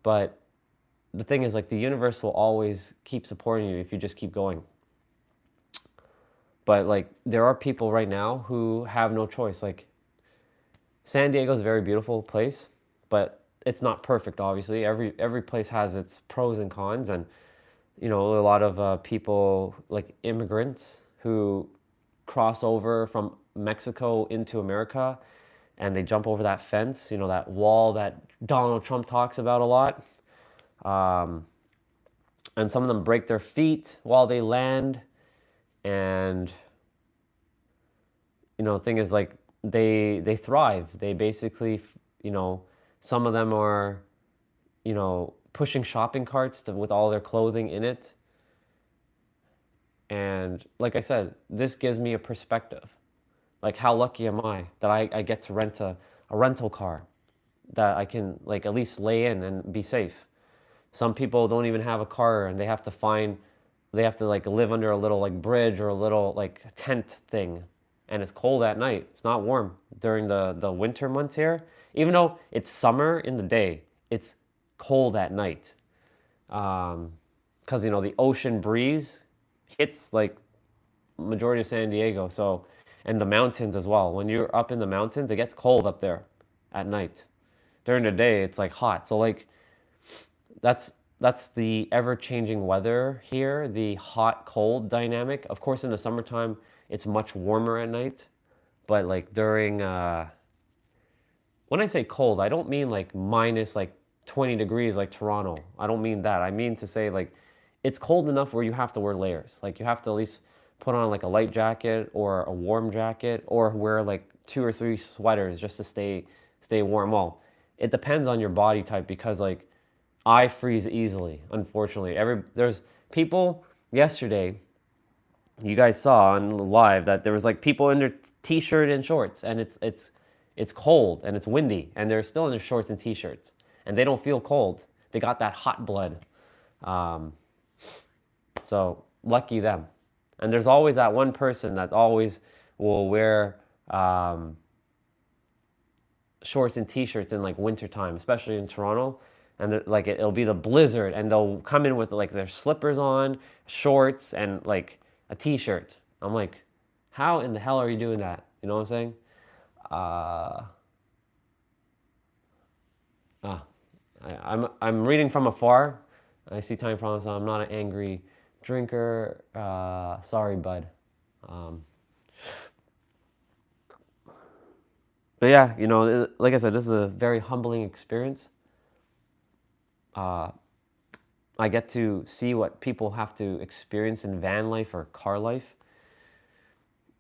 Speaker 1: but the thing is, like, the universe will always keep supporting you if you just keep going. But like, there are people right now who have no choice. Like, San Diego is a very beautiful place, but it's not perfect, obviously. Every place has its pros and cons, and a lot of people, like immigrants, who cross over from Mexico into America, and they jump over that fence, that wall that Donald Trump talks about a lot. And some of them break their feet while they land, and the thing is, like, they thrive. They basically, some of them are, pushing shopping carts with all their clothing in it. And like I said, this gives me a perspective. Like, how lucky am I that I get to rent a rental car that I can, like, at least lay in and be safe. Some people don't even have a car, and they have to like live under a little like bridge or a little like tent thing. And it's cold at night. It's not warm during the winter months here. Even though it's summer in the day, it's cold at night. Because, the ocean breeze hits like majority of San Diego. So, and the mountains as well. When you're up in the mountains, it gets cold up there at night. During the day, it's like hot. So like that's that's the ever-changing weather here, the hot-cold dynamic. Of course, in the summertime, it's much warmer at night, but like during when I say cold, I don't mean like minus like 20 degrees like Toronto. I don't mean that. I mean to say like it's cold enough where you have to wear layers. Like you have to at least put on like a light jacket or a warm jacket or wear like 2 or 3 sweaters just to stay warm. Well, it depends on your body type because like I freeze easily, unfortunately. There's people yesterday, you guys saw on live that there was like people in their t-shirt and shorts and it's cold and it's windy and they're still in their shorts and t-shirts and they don't feel cold. They got that hot blood. Um, so lucky them. And there's always that one person that always will wear shorts and t-shirts in like wintertime, especially in Toronto. And like it'll be the blizzard and they'll come in with like their slippers on, shorts, and like a t-shirt. I'm like, how in the hell are you doing that? You know what I'm saying? Uh, ah, I'm reading from afar. I see time problems. I'm not an angry drinker. Sorry, bud. Um, but yeah, you know, like I said, this is a very humbling experience. Uh, I get to see what people have to experience in van life or car life.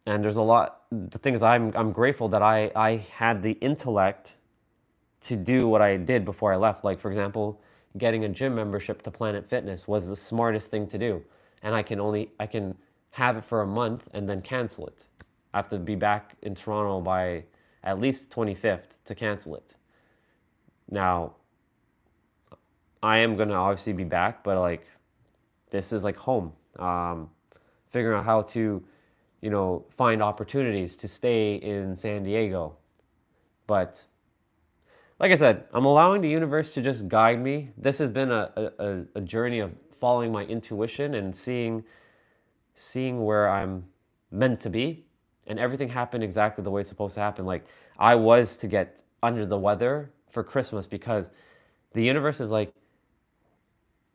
Speaker 1: And there's a lot, the thing is I'm grateful that I had the intellect to do what I did before I left. Like for example, getting a gym membership to Planet Fitness was the smartest thing to do. And I can have it for a month and then cancel it. I have to be back in Toronto by at least 25th to cancel it. Now, I am gonna obviously be back, but like this is like home. Figuring out how to, you know, find opportunities to stay in San Diego. But like I said, I'm allowing the universe to just guide me. This has been a journey of following my intuition and seeing where I'm meant to be. And everything happened exactly the way it's supposed to happen. Like I was to get under the weather for Christmas because the universe is like,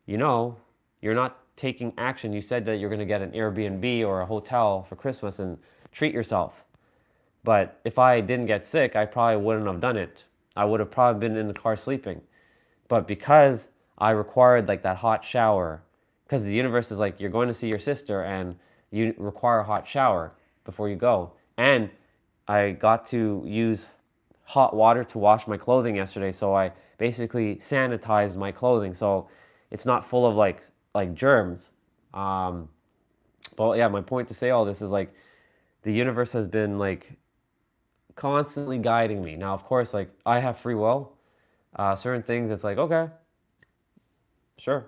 Speaker 1: you know, you're not taking action. You said that you're going to get an Airbnb or a hotel for Christmas and treat yourself. But if I didn't get sick, I probably wouldn't have done it. I would have probably been in the car sleeping. But because I required like that hot shower, because the universe is like, you're going to see your sister and you require a hot shower before you go. And I got to use hot water to wash my clothing yesterday. So I basically sanitized my clothing. So it's not full of like germs. But yeah, my point to say all this is like the universe has been like constantly guiding me. Now, of course, like I have free will. Certain things, it's like okay, sure.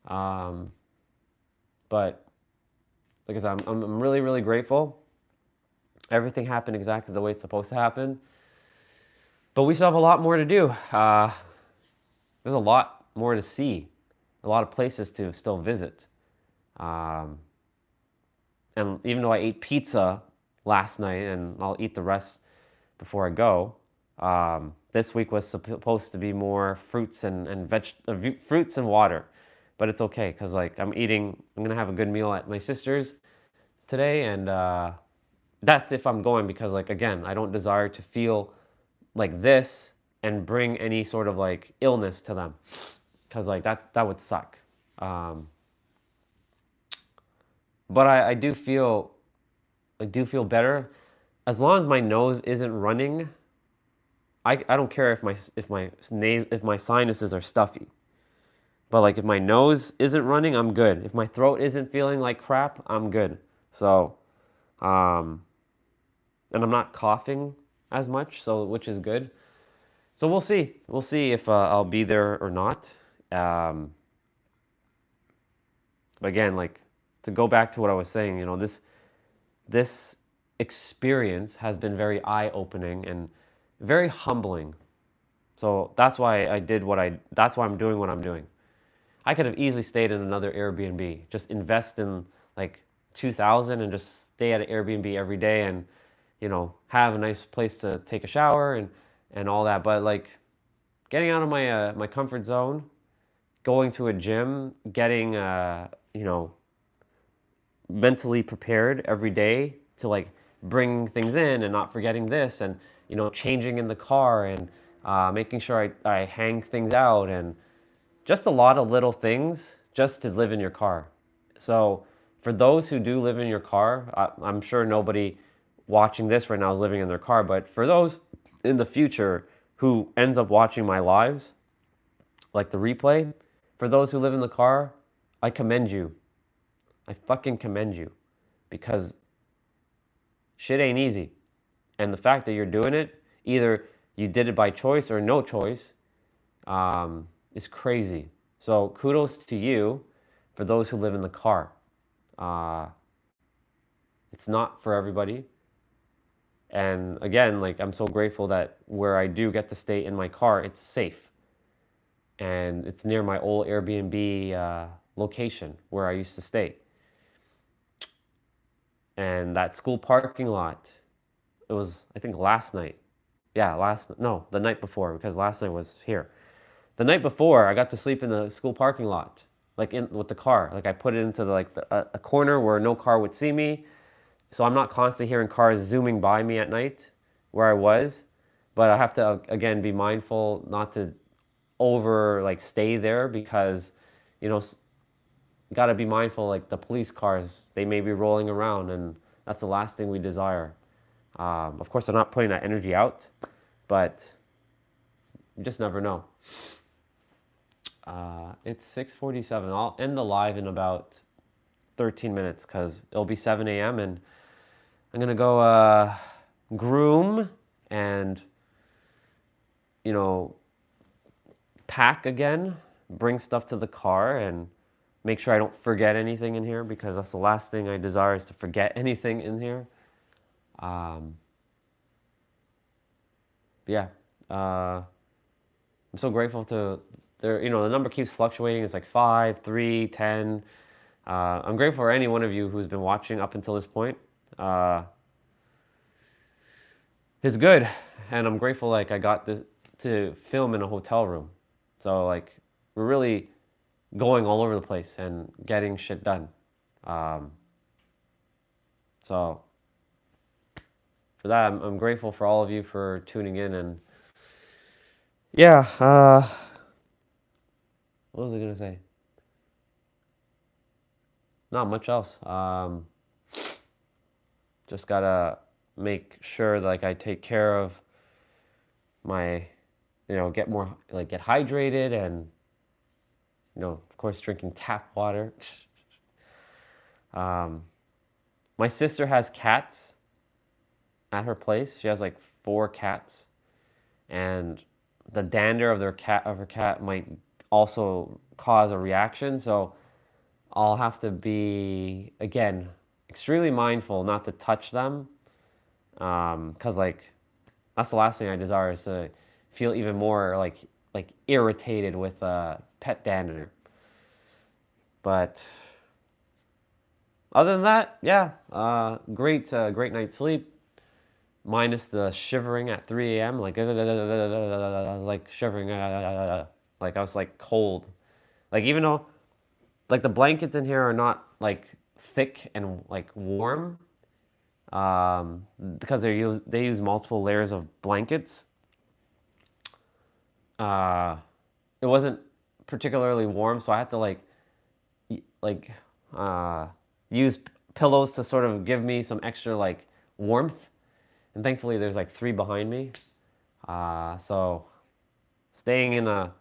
Speaker 1: Um, but like I said, I'm really really grateful. Everything happened exactly the way it's supposed to happen. But we still have a lot more to do. There's a lot more to see, a lot of places to still visit. Um, and even though I ate pizza last night and I'll eat the rest before I go, this week was supposed to be more fruits and fruits and water. But it's okay because like I'm gonna have a good meal at my sister's today, and that's if I'm going because like again, I don't desire to feel like this and bring any sort of like illness to them because like that would suck. Um, but I do feel better as long as my nose isn't running. I don't care if my sinuses are stuffy. But like if my nose isn't running, I'm good. If my throat isn't feeling like crap, I'm good. So, and I'm not coughing as much, so which is good. So we'll see. We'll see if I'll be there or not. But again, like to go back to what I was saying, you know, this experience has been very eye-opening and very humbling. So that's why that's why I'm doing what I'm doing. I could have easily stayed in another Airbnb, just invest in like 2,000 and just stay at an Airbnb every day and, you know, have a nice place to take a shower and all that. But like getting out of my my comfort zone, going to a gym, getting you know, mentally prepared every day to like bring things in and not forgetting this, and you know, changing in the car, and making sure I hang things out, and just a lot of little things just to live in your car. So for those who do live in your car, I'm sure nobody watching this right now is living in their car, but for those in the future who ends up watching my lives, like the replay, for those who live in the car, I commend you. I fucking commend you, because shit ain't easy. And the fact that you're doing it, either you did it by choice or no choice, is crazy. So kudos to you for those who live in the car. It's not for everybody. And again, like I'm so grateful that where I do get to stay in my car, it's safe. And it's near my old Airbnb location where I used to stay. And that school parking lot, it was, I think, last night. Yeah, the night before, because last night was here. The night before, I got to sleep in the school parking lot, like with the car. Like I put it into a corner where no car would see me, so I'm not constantly hearing cars zooming by me at night where I was. But I have to again be mindful not to over like stay there, because you know, got to be mindful, like the police cars, they may be rolling around, and that's the last thing we desire. Of course, I'm not putting that energy out, but you just never know. It's 6:47. I'll end the live in about 13 minutes because it'll be 7 a.m. and I'm gonna go groom and, you know, pack again, bring stuff to the car, and make sure I don't forget anything in here, because that's the last thing I desire, is to forget anything in here. Yeah, I'm so grateful to there. You know, the number keeps fluctuating. It's like 5, 3, 10. I'm grateful for any one of you who's been watching up until this point. It's good, and I'm grateful like I got this to film in a hotel room. So like we're really going all over the place and getting shit done. So for that, I'm grateful for all of you for tuning in. And yeah, what was I gonna say? Not much else. Just gotta make sure that, like, I take care of my, you know, get hydrated, and you know, of course, drinking tap water. My sister has cats at her place. She has like 4 cats, and the dander of her cat might also cause a reaction. So I'll have to be, again, extremely mindful not to touch them, because like that's the last thing I desire, is to feel even more like irritated with pet dander. But other than that, yeah, great night's sleep, minus the shivering at 3 a.m. Like I was like shivering, like I was like cold, like even though like the blankets in here are not like thick and like warm, because they use multiple layers of blankets. It wasn't particularly warm, so I had to like use pillows to sort of give me some extra like warmth. And thankfully there's like 3 behind me. So staying in the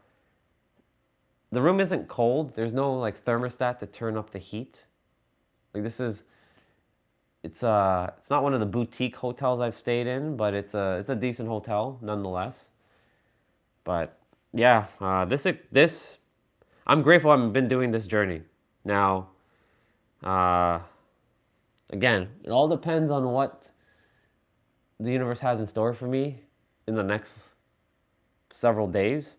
Speaker 1: room isn't cold. There's no like thermostat to turn up the heat. Like it's not one of the boutique hotels I've stayed in, but it's a decent hotel nonetheless. But yeah, this I'm grateful I've been doing this journey. Now, again, it all depends on what the universe has in store for me in the next several days.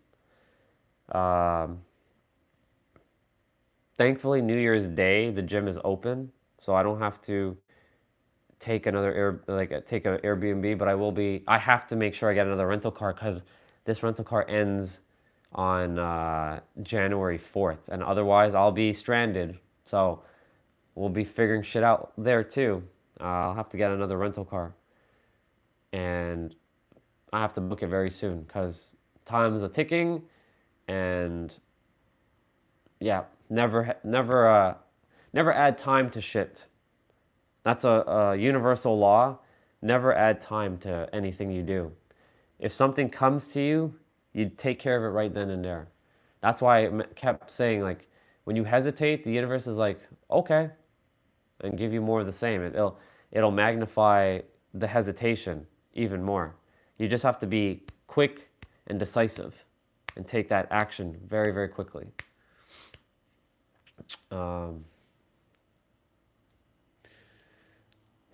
Speaker 1: Thankfully, New Year's Day, the gym is open. so I don't have to take take an Airbnb, but I have to make sure I get another rental car because this rental car ends on January 4th, and otherwise I'll be stranded. So we'll be figuring shit out there too. I'll have to get another rental car, and I have to book it very soon because time's a ticking, and yeah, never add time to shit. That's a universal law. Never add time to anything you do. If something comes to you, you take care of it right then and there. That's why I kept saying, like, when you hesitate, the universe is like, okay, and give you more of the same. It'll magnify the hesitation even more. You just have to be quick and decisive and take that action very, very quickly.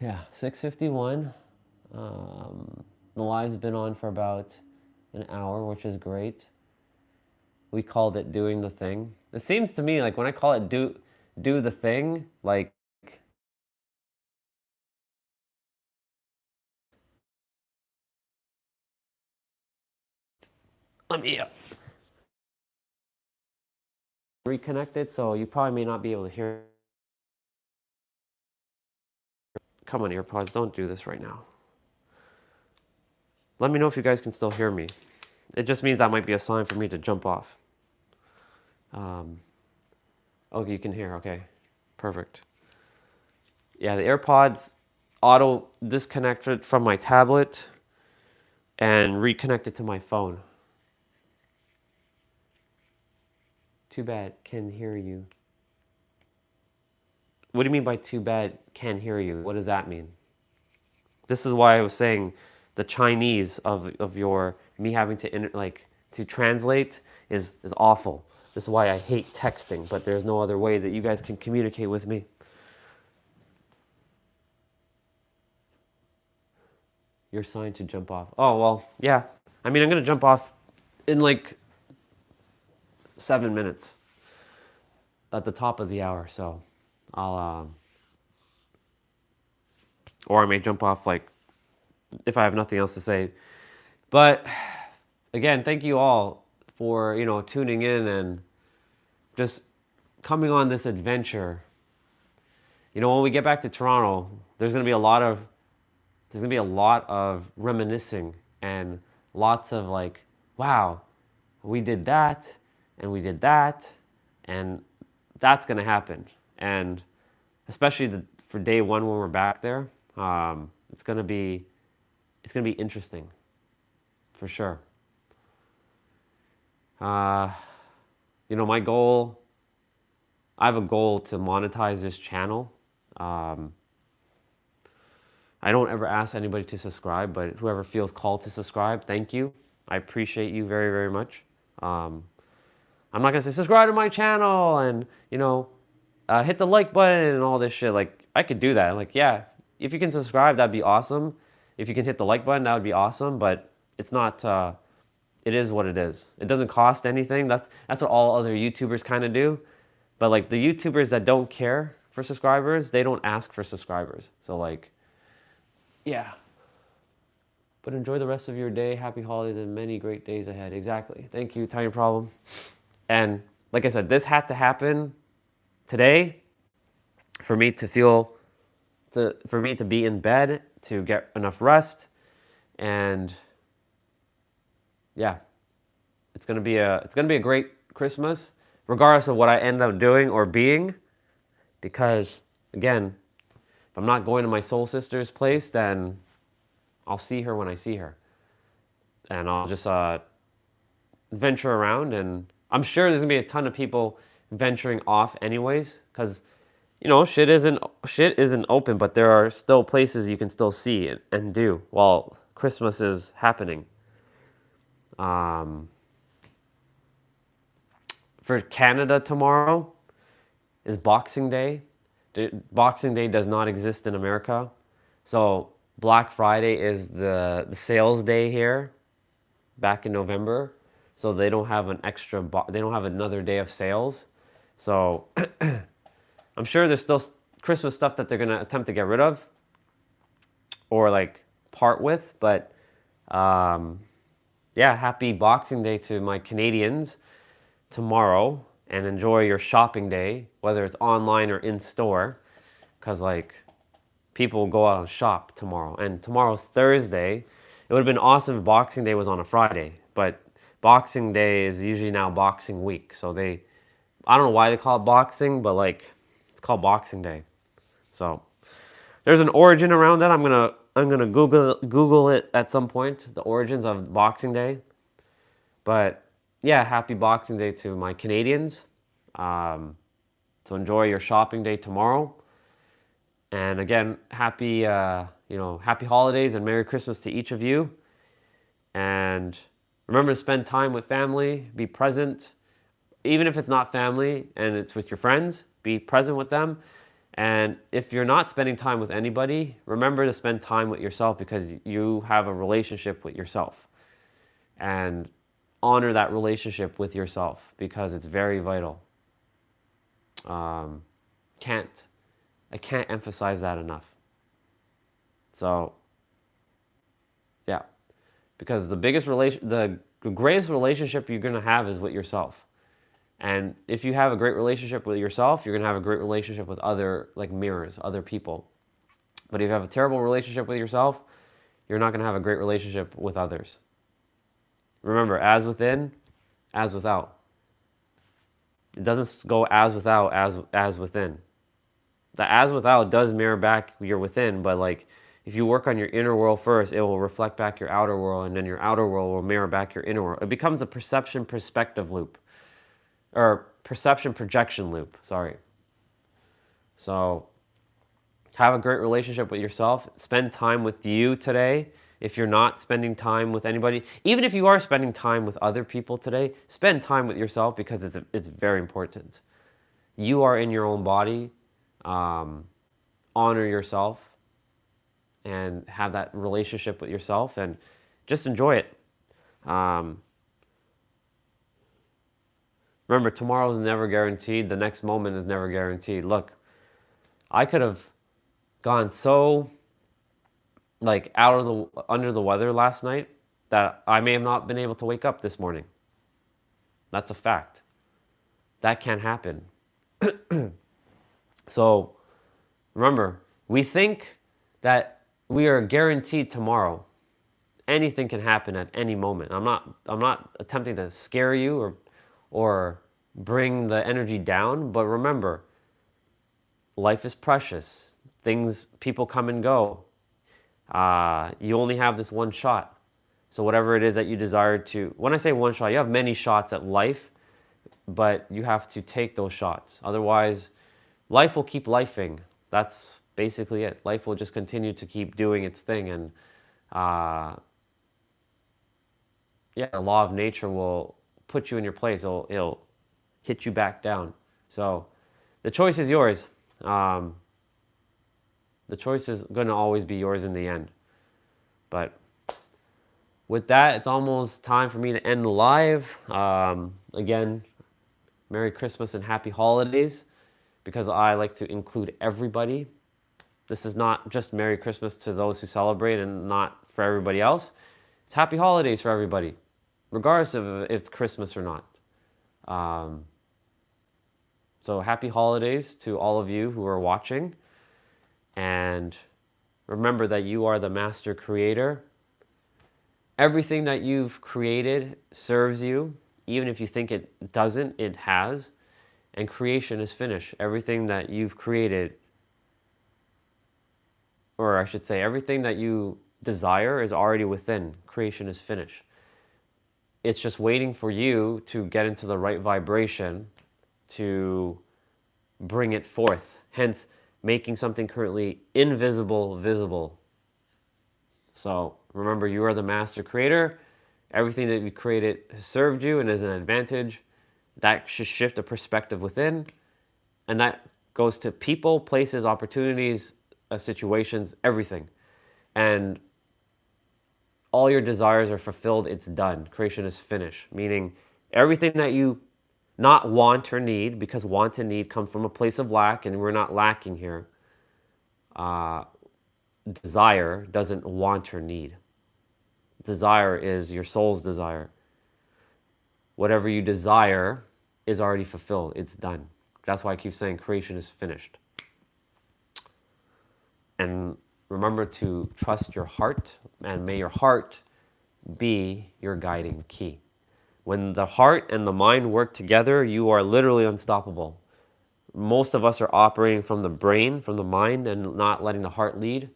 Speaker 1: Yeah, 6:51. The live's been on for about an hour, which is great. We called it doing the thing. It seems to me like when I call it do the thing, like let me reconnected, so you probably may not be able to hear. Come on, AirPods, don't do this right now. Let me know if you guys can still hear me. It just means that might be a sign for me to jump off. Okay, you can hear, okay. Perfect. Yeah, the AirPods auto disconnected from my tablet and reconnected to my phone. Too bad, can hear you. What do you mean by too bad, can't hear you? What does that mean? This is why I was saying the Chinese of your me having to to translate is awful. This is why I hate texting, but there's no other way that you guys can communicate with me. You're signed to jump off. Oh, well, yeah. I mean, I'm going to jump off in like 7 minutes at the top of the hour, so I'll or I may jump off like if I have nothing else to say. But again, thank you all for, tuning in and just coming on this adventure. When we get back to Toronto, there's going to be a lot of reminiscing and lots of like, wow, we did that and we did that, and that's going to happen. And especially for day one when we're back there, it's going to be interesting for sure. My goal, I have a goal to monetize this channel. I don't ever ask anybody to subscribe, but whoever feels called to subscribe, thank you. I appreciate you very, very much. I'm not gonna say subscribe to my channel and hit the like button and all this shit. Like, I could do that. Like, yeah, if you can subscribe, that'd be awesome. If you can hit the like button, that would be awesome. But it's not. It is what it is. It doesn't cost anything. That's what all other YouTubers kind of do. But like the YouTubers that don't care for subscribers, they don't ask for subscribers. So like, yeah. But enjoy the rest of your day. Happy holidays and many great days ahead. Exactly. Thank you. Tiny problem. And like I said, this had to happen today for me to be in bed, to get enough rest, and yeah, it's gonna be a great Christmas, regardless of what I end up doing or being, because again, if I'm not going to my soul sister's place, then I'll see her when I see her, and I'll just venture around, and I'm sure there's gonna be a ton of people venturing off anyways, because shit isn't open, but there are still places you can still see and do while Christmas is happening. For Canada, tomorrow is Boxing Day. Boxing Day does not exist in America. So Black Friday is the sales day here back in November. So they don't have they don't have another day of sales. So I'm sure there's still Christmas stuff that they're going to attempt to get rid of or like part with. But yeah, happy Boxing Day to my Canadians tomorrow, and enjoy your shopping day, whether it's online or in store, because like people will go out and shop tomorrow. And tomorrow's Thursday. It would have been awesome if Boxing Day was on a Friday, but Boxing Day is usually now Boxing Week. So I don't know why they call it boxing, but like it's called Boxing Day. So there's an origin around that. I'm gonna Google it at some point, the origins of Boxing Day. But yeah, happy Boxing Day to my Canadians. So enjoy your shopping day tomorrow. And again, happy happy holidays and Merry Christmas to each of you. And remember to spend time with family, be present. Even if it's not family and it's with your friends, be present with them. And if you're not spending time with anybody, remember to spend time with yourself, because you have a relationship with yourself. And honor that relationship with yourself, because it's very vital. I can't emphasize that enough. So, yeah, because the greatest relationship you're gonna have is with yourself. And if you have a great relationship with yourself, you're gonna have a great relationship with other, like mirrors, other people. But if you have a terrible relationship with yourself, you're not gonna have a great relationship with others. Remember, as within, as without. It doesn't go as without, as within. The as without does mirror back your within, but like if you work on your inner world first, it will reflect back your outer world, and then your outer world will mirror back your inner world. It becomes a perception perspective loop, or perception projection loop, sorry. So have a great relationship with yourself. Spend time with you today. If you're not spending time with anybody, even if you are spending time with other people today, spend time with yourself, because it's very important. You are in your own body. Honor yourself and have that relationship with yourself, and just enjoy it. Remember, tomorrow is never guaranteed. The next moment is never guaranteed. Look, I could have gone so like under the weather last night that I may have not been able to wake up this morning. That's a fact. That can't happen. So remember, we think that we are guaranteed tomorrow. Anything can happen at any moment. I'm not attempting to scare you or bring the energy down, but remember, life is precious. People come and go. You only have this one shot. So whatever it is that you desire to, when I say one shot, you have many shots at life, but you have to take those shots. Otherwise, life will keep lifing. That's basically it. Life will just continue to keep doing its thing, and the law of nature will put you in your place. It'll hit you back down. So the choice is yours. The choice is going to always be yours in the end. But with that, it's almost time for me to end the live. Again, Merry Christmas and Happy Holidays, because I like to include everybody. This is not just Merry Christmas to those who celebrate and not for everybody else. It's Happy Holidays for everybody, regardless of if it's Christmas or not. So happy holidays to all of you who are watching. And remember that you are the master creator. Everything that you've created serves you. Even if you think it doesn't, it has. And creation is finished. Everything that you've created, or I should say, everything that you desire is already within. Creation is finished. It's just waiting for you to get into the right vibration to bring it forth. Hence, making something currently invisible visible. So remember, you are the master creator. Everything that you created has served you and is an advantage. That should shift the perspective within. And that goes to people, places, opportunities, situations, everything. And all your desires are fulfilled. It's done. Creation is finished. Meaning everything that you not want or need, because want and need come from a place of lack, and we're not lacking here. desire doesn't want or need. Desire is your soul's desire. Whatever you desire is already fulfilled. It's done. That's why I keep saying creation is finished. And remember to trust your heart, and may your heart be your guiding key. When the heart and the mind work together, you are literally unstoppable. Most of us are operating from the brain, from the mind, and not letting the heart lead.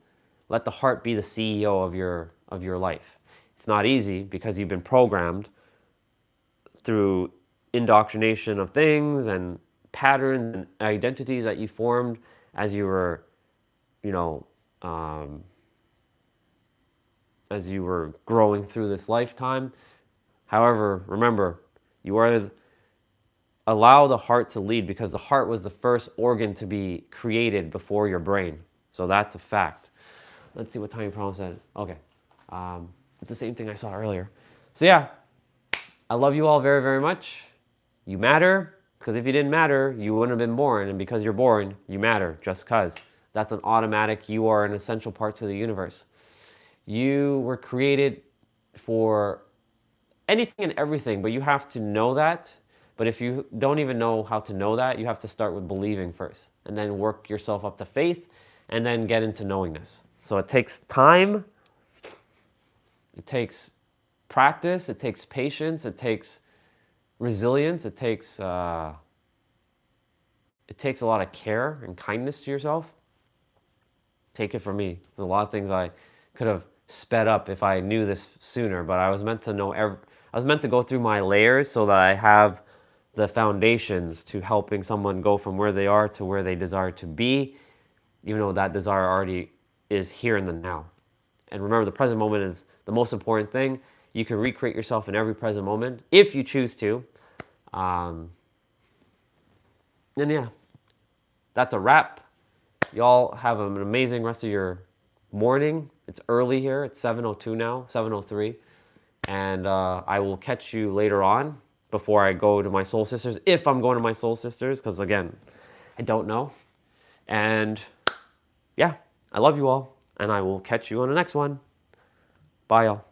Speaker 1: Let the heart be the CEO of your life. It's not easy because you've been programmed through indoctrination of things and patterns and identities that you formed as you were, you know, as you were growing through this lifetime. However, remember, you are allow the heart to lead, because the heart was the first organ to be created before your brain. So that's a fact. Let's see what Tiny Problem said. Okay. It's the same thing I saw earlier. So yeah, I love you all very, very much. You matter, because if you didn't matter, you wouldn't have been born. And because you're born, you matter, just because. That's an automatic, you are an essential part to the universe. You were created for anything and everything, but you have to know that. But if you don't even know how to know that, you have to start with believing first, and then work yourself up to faith, and then get into knowingness. So it takes time, it takes practice, it takes patience, it takes resilience, it takes a lot of care and kindness to yourself. Take it from me. There's a lot of things I could have sped up if I knew this sooner, but I was meant to know I was meant to go through my layers so that I have the foundations to helping someone go from where they are to where they desire to be, even though that desire already is here in the now. And remember, the present moment is the most important thing. You can recreate yourself in every present moment if you choose to. And yeah, that's a wrap. Y'all have an amazing rest of your morning. It's early here. It's 7:02 now, 7:03. And I will catch you later on before I go to my soul sisters, if I'm going to my soul sisters, because again, I don't know. And yeah, I love you all, and I will catch you on the next one. Bye, y'all.